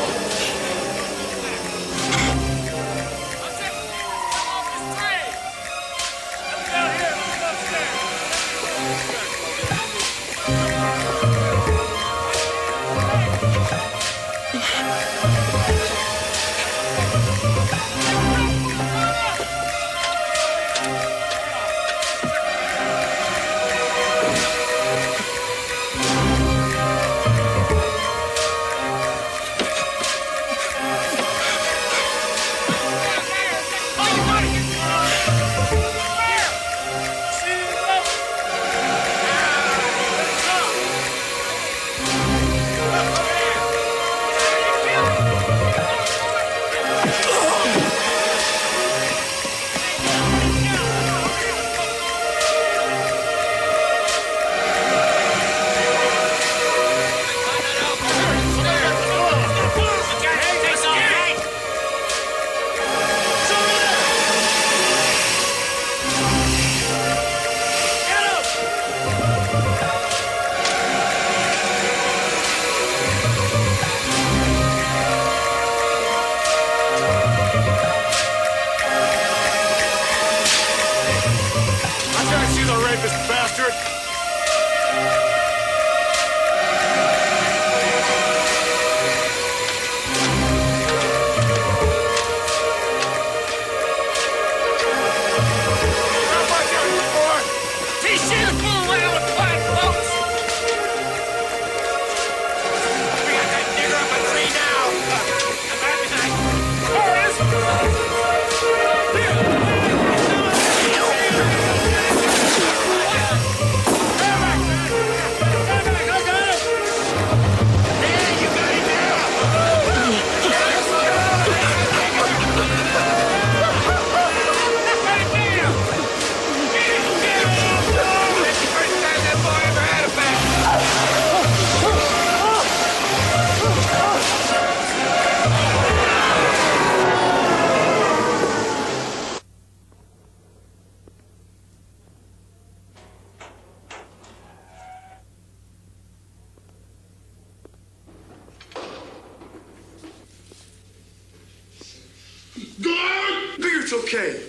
It's okay.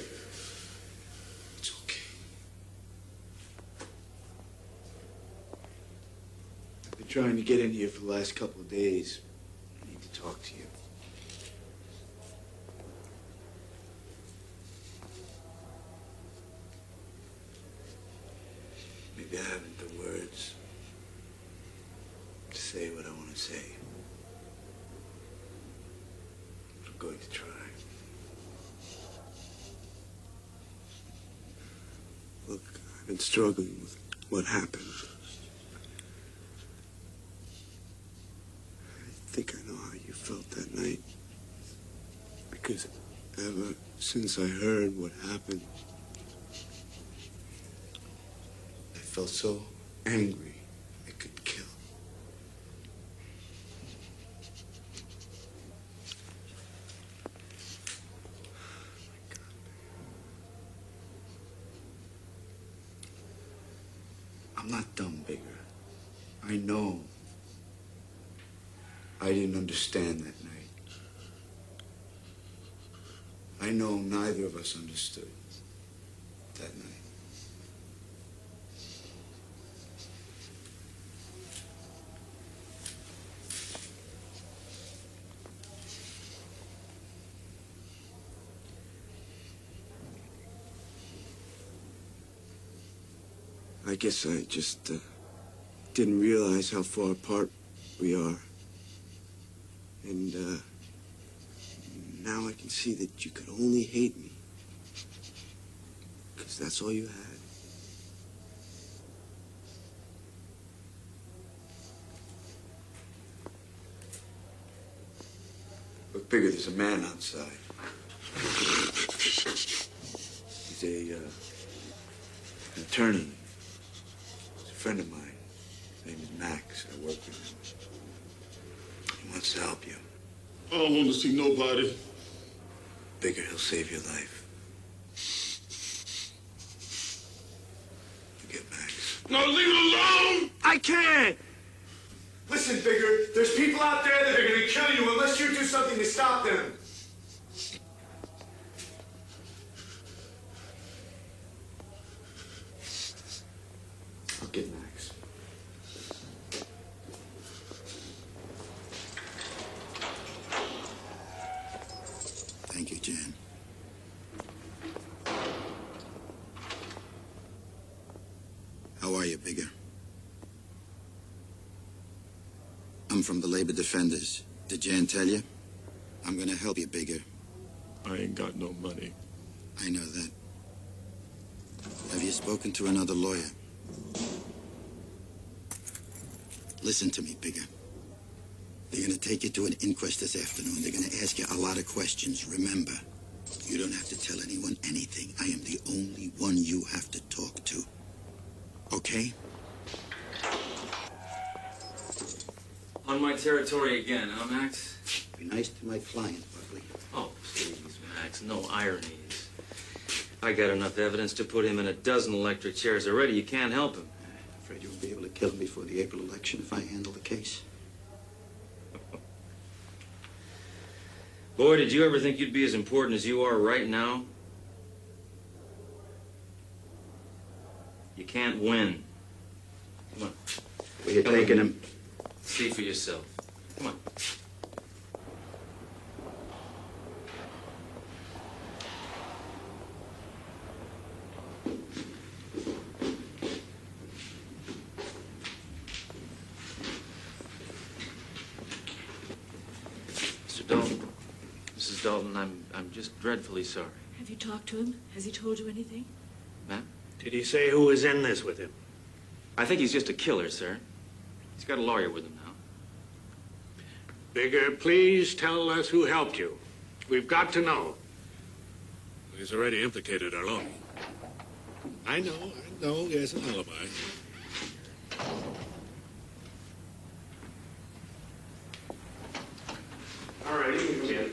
It's okay. I've been trying to get in here for the last couple of days. I need to talk to you. Maybe I haven't the words to say what I want to say. But I'm going to try. Look, I've been struggling with what happened. I think I know how you felt that night. Because ever since I heard what happened, I felt so angry I could kill. I'm not dumb, Bigger. I know I didn't understand that night. I know neither of us understood that night. I guess I just didn't realize how far apart we are. And now I can see that you could only hate me. Because that's all you had. Look, Bigger, there's a man outside. He's an attorney. He's a friend of mine. His name is Max. I work with him. He wants to help you. I don't want to see nobody. Bigger, he'll save your life. Forget Max. No, leave it alone! I can't! Listen, Bigger, there's people out there that are gonna kill you unless you do something to stop them. I'll get Max. Thank you, Jan. How are you, Bigger? I'm from the Labor Defenders. Did Jan tell you? I'm gonna help you, Bigger. I ain't got no money. I know that. Have you spoken to another lawyer? Listen to me, Bigger. They're gonna take you to an inquest this afternoon. They're gonna ask you a lot of questions. Remember, you don't have to tell anyone anything. I am the only one you have to talk to. Okay? On my territory again, huh, Max? Be nice to my client, Buckley. Oh, please, Max, no ironies. I got enough evidence to put him in a dozen electric chairs already. You can't help him. I'm afraid you won't be able to kill him before the April election if I handle the case. Boy, did you ever think you'd be as important as you are right now? You can't win. Come on. Where you taking him? See for yourself. Come on. Mr. Dalton. Mrs. Dalton, I'm just dreadfully sorry. Have you talked to him? Has he told you anything? Ma'am? Did he say who was in this with him? I think he's just a killer, sir. He's got a lawyer with him now. Bigger, please tell us who helped you. We've got to know. He's already implicated our lawyer. I know, he has an alibi. All right, you can come in.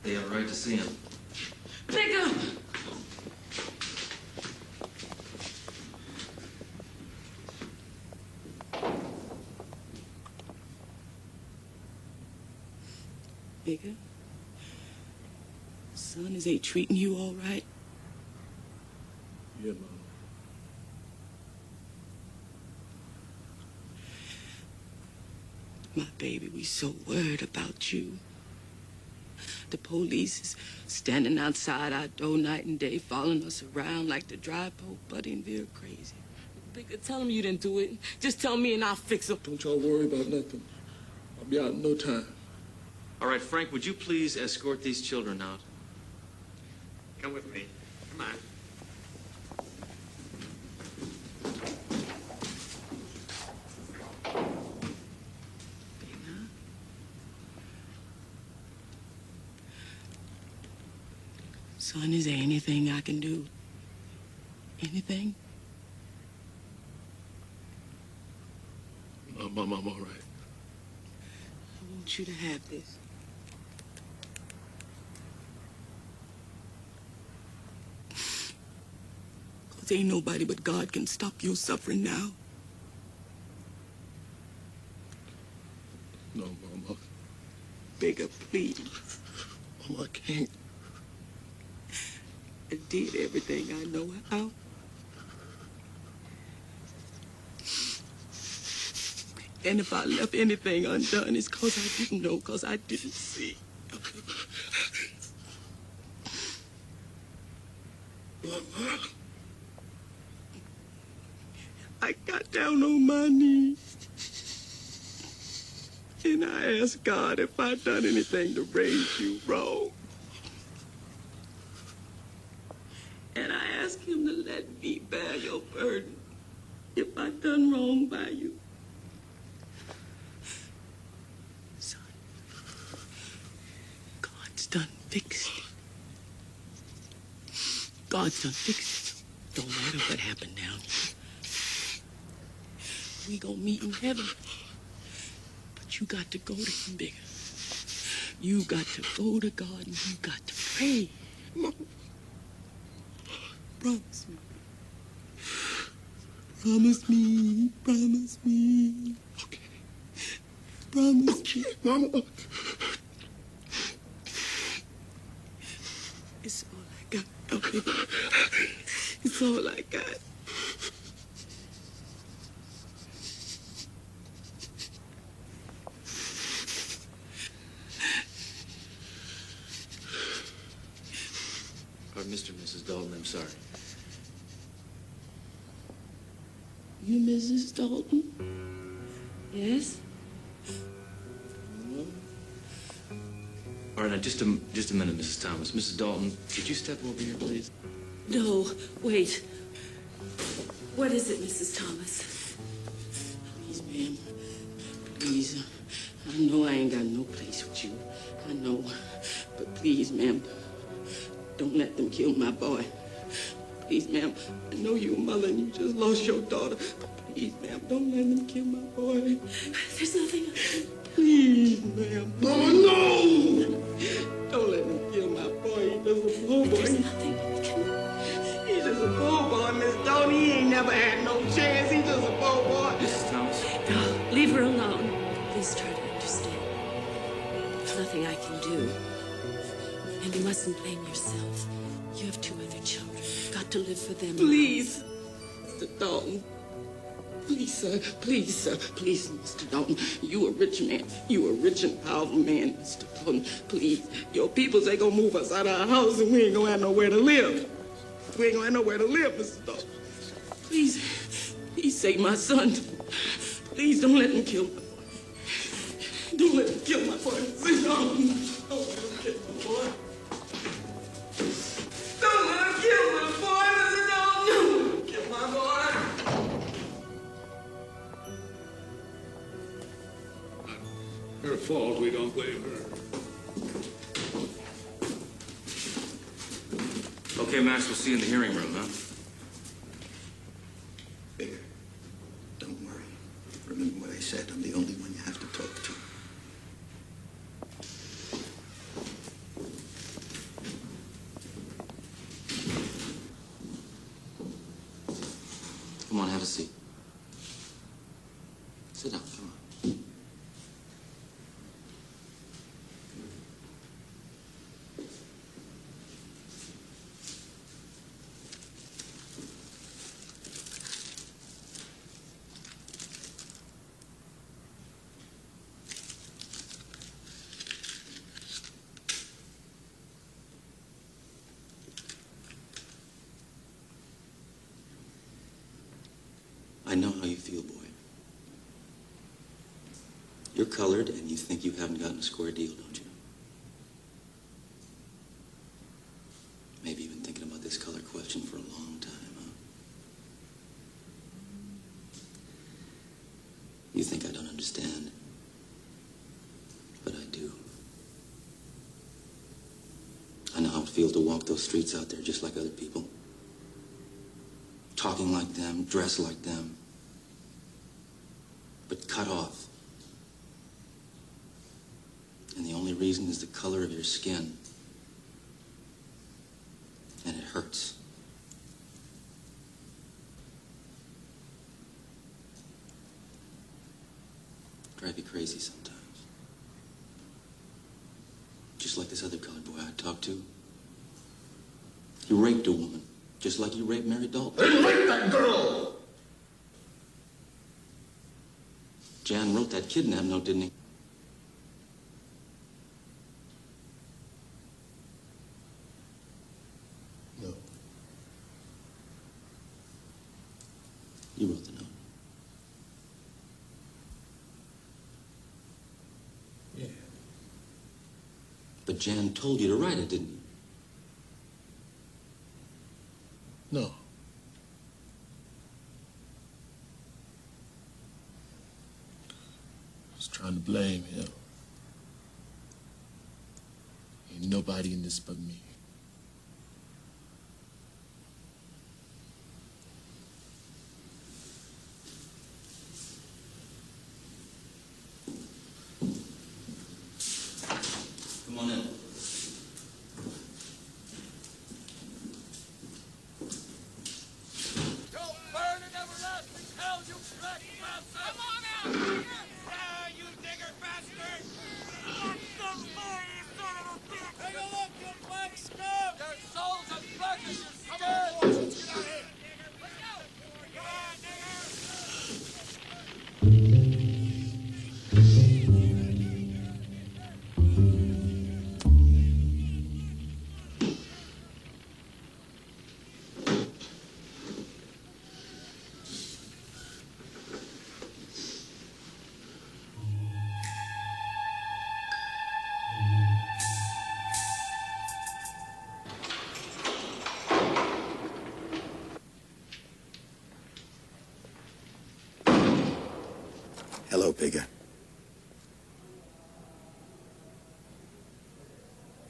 They have a right to see him. Bigger! Bigger? son, is they treating you all right? Yeah, Mama. My baby, we so worried about you. The police is standing outside our door night and day, following us around like the dry poke Buddy and Veer crazy. Bigger, tell them you didn't do it. Just tell me and I'll fix them. Don't y'all worry about nothing. I'll be out in no time. All right, Frank, would you please escort these children out? Come with me. Come on. Son, is there anything I can do? Anything? Mom, I'm all right. I want you to have this. Because ain't nobody but God can stop your suffering now. No, Mama. Bigger, please. Mama, I can't. I did everything I know how. And if I left anything undone, it's because I didn't know, because I didn't see. Mama. I got down on my knees. And I asked God if I'd done anything to raise you wrong. And I asked him to let me bear your burden if I'd done wrong by you. Son, God's done fixed it. God's done fixed it. Don't matter what happened down here. We gonna meet in heaven. But you got to go to him, Bigger. You got to go to God and you got to pray. Mama. Promise me. Promise me. Promise me. Okay. Promise me. Mama. It's all I got. Okay. It's all I got. Mr. and Mrs. Dalton, I'm sorry. You Mrs. Dalton? Yes? All right, now, just a minute, Mrs. Thomas. Mrs. Dalton, could you step over here, please? No, wait. What is it, Mrs. Thomas? Please, ma'am. Please. I know I ain't got no place with you. I know. But please, ma'am, don't let them kill my boy. Please, ma'am, I know you're a mother and you just lost your daughter. But please, ma'am, don't let them kill my boy. There's nothing I can do. Please, ma'am. Mama, no! Don't let them kill my boy. He's just a poor boy. There's nothing I can do. He's just a poor boy, Miss Dawn. He ain't never had no chance. He's just a poor boy. Mrs. Thomas? No, leave her alone. Please try to understand. There's nothing I can do. And you mustn't blame yourself. You have 2 other children. You've got to live for them. Please, Mr. Dalton. Please, sir. Please, sir. Please, Mr. Dalton. You a rich man. You a rich and powerful man, Mr. Dalton. Please. Your peoples ain't gonna move us out of our house and we ain't gonna have nowhere to live. We ain't gonna have nowhere to live, Mr. Dalton. Please. Please save my son. Please don't let him kill my boy. Don't let him kill my boy. Mr. Dalton. Don't let him kill my boy. Don't let him kill my boy, Mr. Dalton. Don't let him kill my boy. Her fault, we don't blame her. Okay, Max, we'll see you in the hearing room, huh? Bigger, don't worry. Remember what I said. I'm the only one you have to talk to. Come on, have a seat. Sit down, come on. I know how you feel, boy. You're colored and you think you haven't gotten a square deal, don't you? Maybe you've been thinking about this color question for a long time, huh? You think I don't understand, but I do. I know how it feels to walk those streets out there just like other people. Talking like them, dressed like them, but cut off. And the only reason is the color of your skin. And it hurts. Drive you crazy sometimes. Just like this other colored boy I talked to. He raped a woman, just like you raped Mary Dalton. They raped that girl! Jan wrote that kidnap note, didn't he? No. You wrote the note. Yeah. But Jan told you to write it, didn't you? No. I was trying to blame him. Ain't nobody in this but me. Come on in. Hello, Bigger.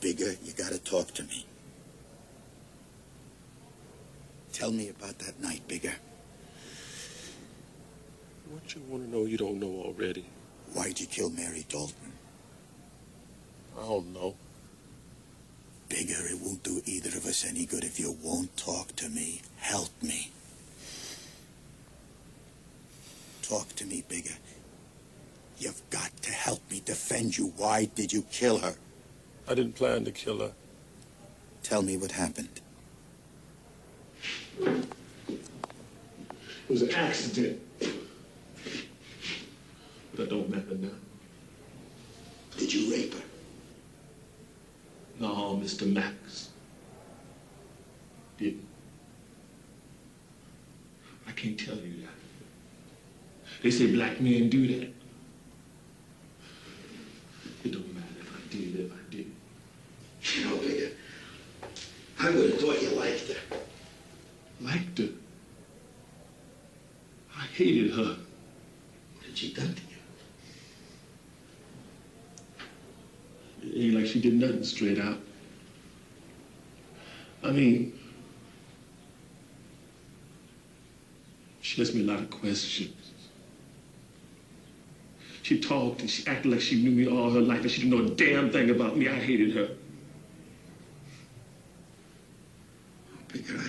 Bigger, you gotta talk to me. Tell me about that night, Bigger. What you want to know you don't know already? Why'd you kill Mary Dalton? I don't know. Bigger, it won't do either of us any good if you won't talk to me. Help me. Talk to me, Bigger. You've got to help me defend you. Why did you kill her? I didn't plan to kill her. Tell me what happened. It was an accident. But that don't matter now. Did you rape her? No, Mr. Max. Didn't. I can't tell you that. They say black men do that. It don't matter if I did, if I didn't. You know, Bigger, I would have thought you liked her. Liked her? I hated her. What had she done to you? It ain't like she did nothing straight out. I mean, she asked me a lot of questions. She talked and she acted like she knew me all her life and she didn't know a damn thing about me. I hated her. Bigger,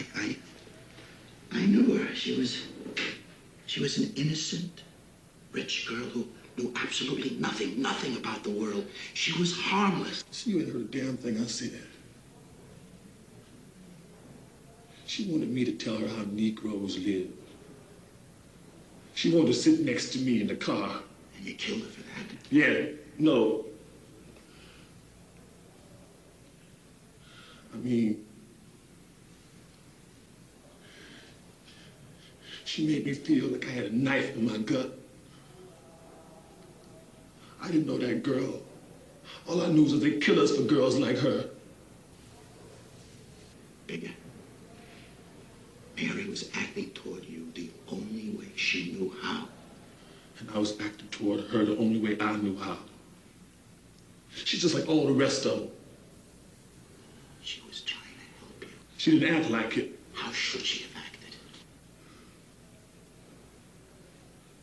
I knew her. She was an innocent, rich girl who knew absolutely nothing about the world. She was harmless. She ain't heard a damn thing I said. She wanted me to tell her how Negroes live. She wanted to sit next to me in the car. And you killed her for that? Yeah, no. I mean, She made me feel like I had a knife in my gut. I didn't know that girl. All I knew was they kill us for girls like her. Bigger. Mary was acting toward you the only way she knew how. And I was acting toward her the only way I knew how. She's just like all the rest of them. She was trying to help you. She didn't act like it. How should she have acted?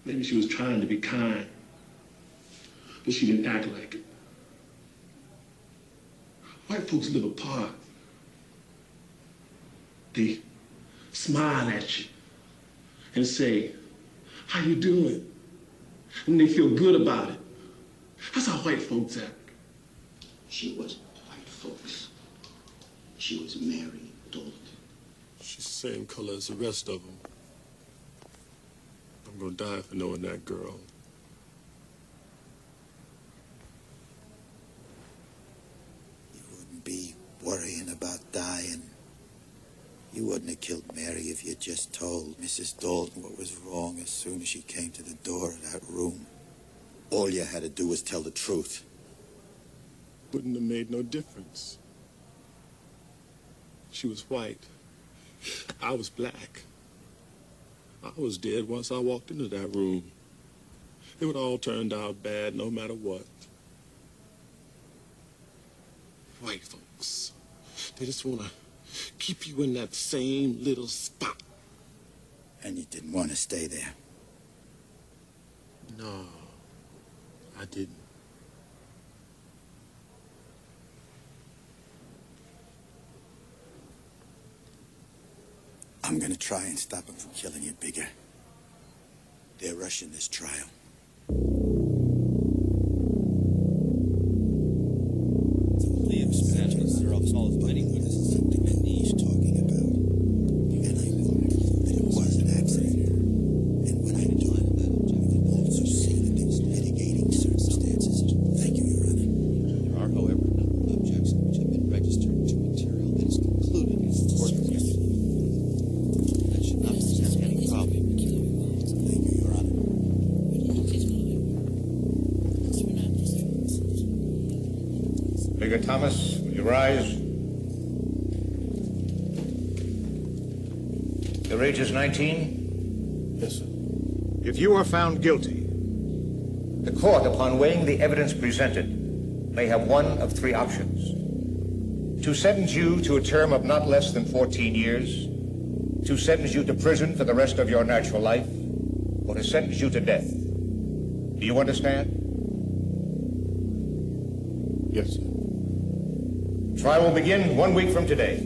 Maybe she was trying to be kind, but she didn't act like it. White folks live apart. They smile at you and say, "How you doing?" And they feel good about it. That's how white folks act. She wasn't white folks. She was Mary Dalton. She's the same color as the rest of them. I'm gonna die for knowing that girl. You wouldn't be worrying about dying. You wouldn't have killed Mary if you'd just told Mrs. Dalton what was wrong as soon as she came to the door of that room. All you had to do was tell the truth. Wouldn't have made no difference. She was white. I was black. I was dead once I walked into that room. It would all turned out bad no matter what. White folks, they just want to keep you in that same little spot. And you didn't want to stay there. No, I didn't. I'm going to try and stop them from killing you, Bigger. They're rushing this trial. They're all solid fighting. This is something that he's talking about. And I know that it was an accident. And when I do it, you can also see that there was mitigating circumstances. Thank you, Your Honor. There are, however, a number of objects which have been registered to material that is concluded in court of record. That should not present any problem. Thank you, Your Honor. Bigger Thomas, will you rise? Your age is 19? Yes, sir. If you are found guilty, the court, upon weighing the evidence presented, may have one of three options. To sentence you to a term of not less than 14 years, to sentence you to prison for the rest of your natural life, or to sentence you to death. Do you understand? Yes, sir. Trial will begin 1 week from today.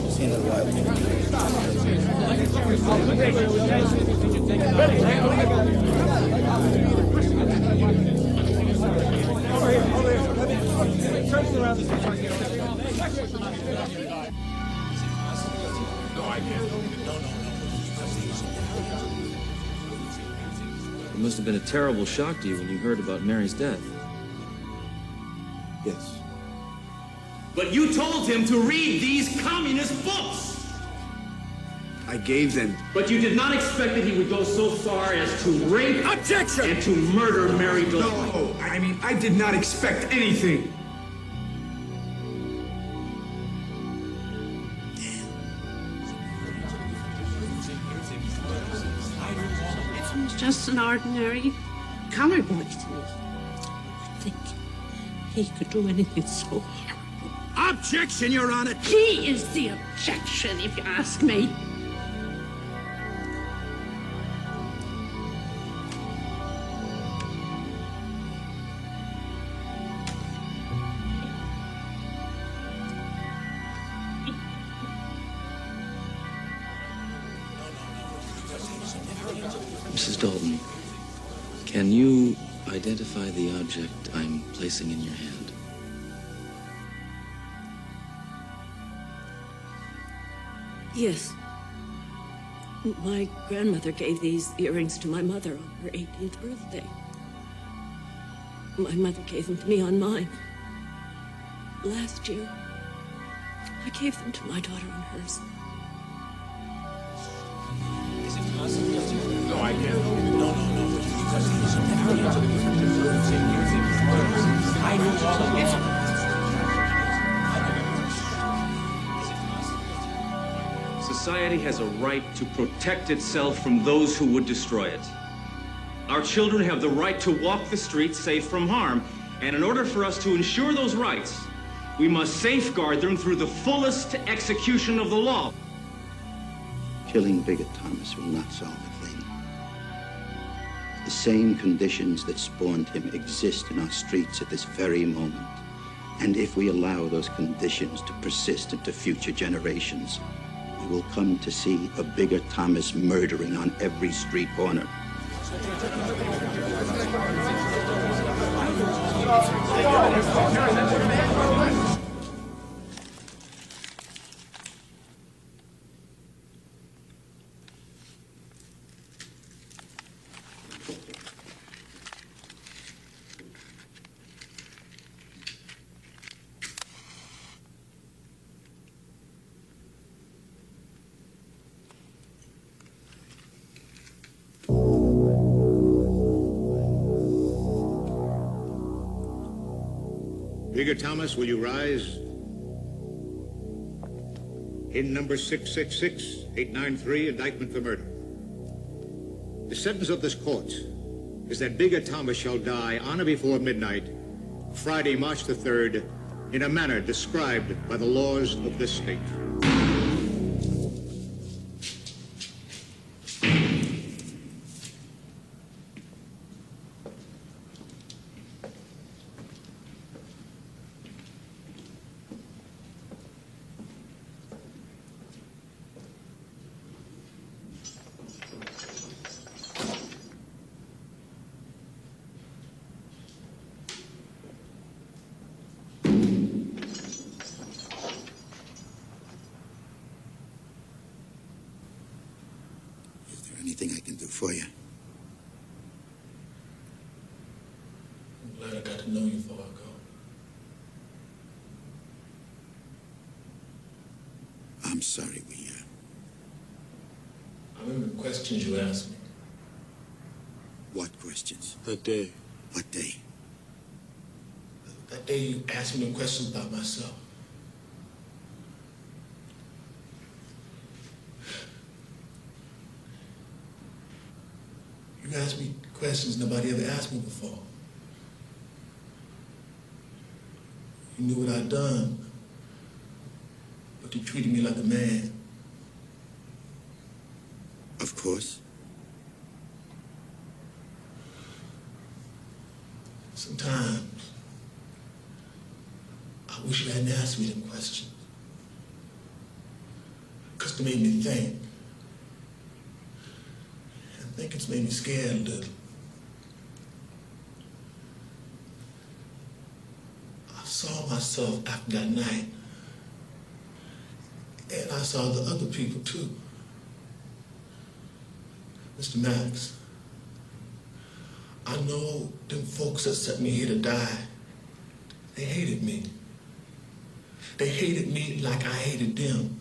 Seen it right. It must have been a terrible shock to you when you heard about Mary's death. Yes. But you told him to read these communist books! I gave them. But you did not expect that he would go so far as to rape Objection! and to murder Mary Dalton. No, I mean, I did not expect anything. He was just an ordinary colored boy to me. I think he could do anything so horrible. Objection, Your Honor! He is the objection, if you ask me. Mrs. Dalton, can you identify the object I'm placing in your hand? Yes. My grandmother gave these earrings to my mother on her 18th birthday. My mother gave them to me on mine. Last year, I gave them to my daughter on hers. No, I can't. No. Because he was superior to the I knew all along. Society has a right to protect itself from those who would destroy it. Our children have the right to walk the streets safe from harm, and in order for us to ensure those rights, we must safeguard them through the fullest execution of the law. Killing Bigot Thomas will not solve a thing. The same conditions that spawned him exist in our streets at this very moment. And if we allow those conditions to persist into future generations, we will come to see a Bigot Thomas murdering on every street corner. Bigot Thomas, will you rise? In number 666-893, indictment for murder. The sentence of this court is that Bigot Thomas shall die on or before midnight, Friday, March the 3rd, in a manner described by the laws of this state. Anything I can do for you? I'm glad I got to know you before I go. I'm sorry, I remember the questions you asked me. What questions? That day. What day? That day you asked me the questions about myself. You asked me questions nobody ever asked me before. You knew what I'd done, but you treated me like a man. Of course. Sometimes, I wish you hadn't asked me them questions, because they made me think. I think it's made me scared a little. I saw myself after that night, and I saw the other people too. Mr. Max, I know them folks that sent me here to die, they hated me. They hated me like I hated them.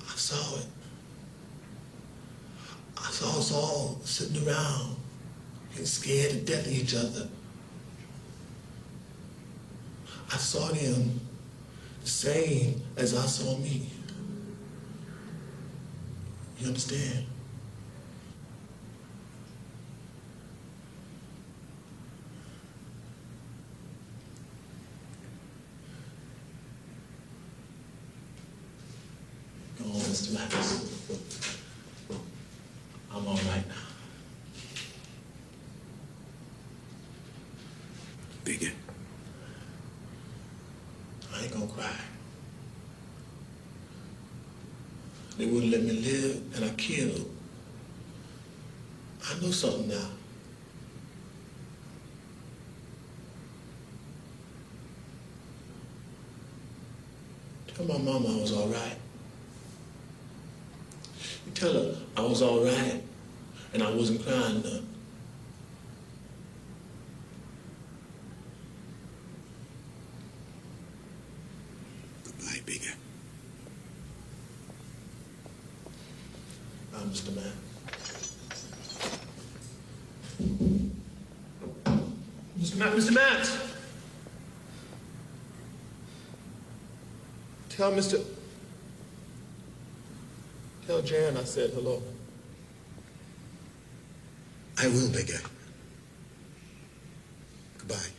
I saw it. I saw us all sitting around, getting scared to death of each other. I saw them the same as I saw me. You understand? Go on, Mr. Max. I'm all right now. Bigger. I ain't gonna cry. They wouldn't let me live, and I killed. I know something now. Tell my mama I was all right. You tell her I was all right, and I wasn't crying none. Goodbye, Bigger. I'll Mr. Man. Mr. Max! Tell Jan I said hello. I will, Bigger. Goodbye.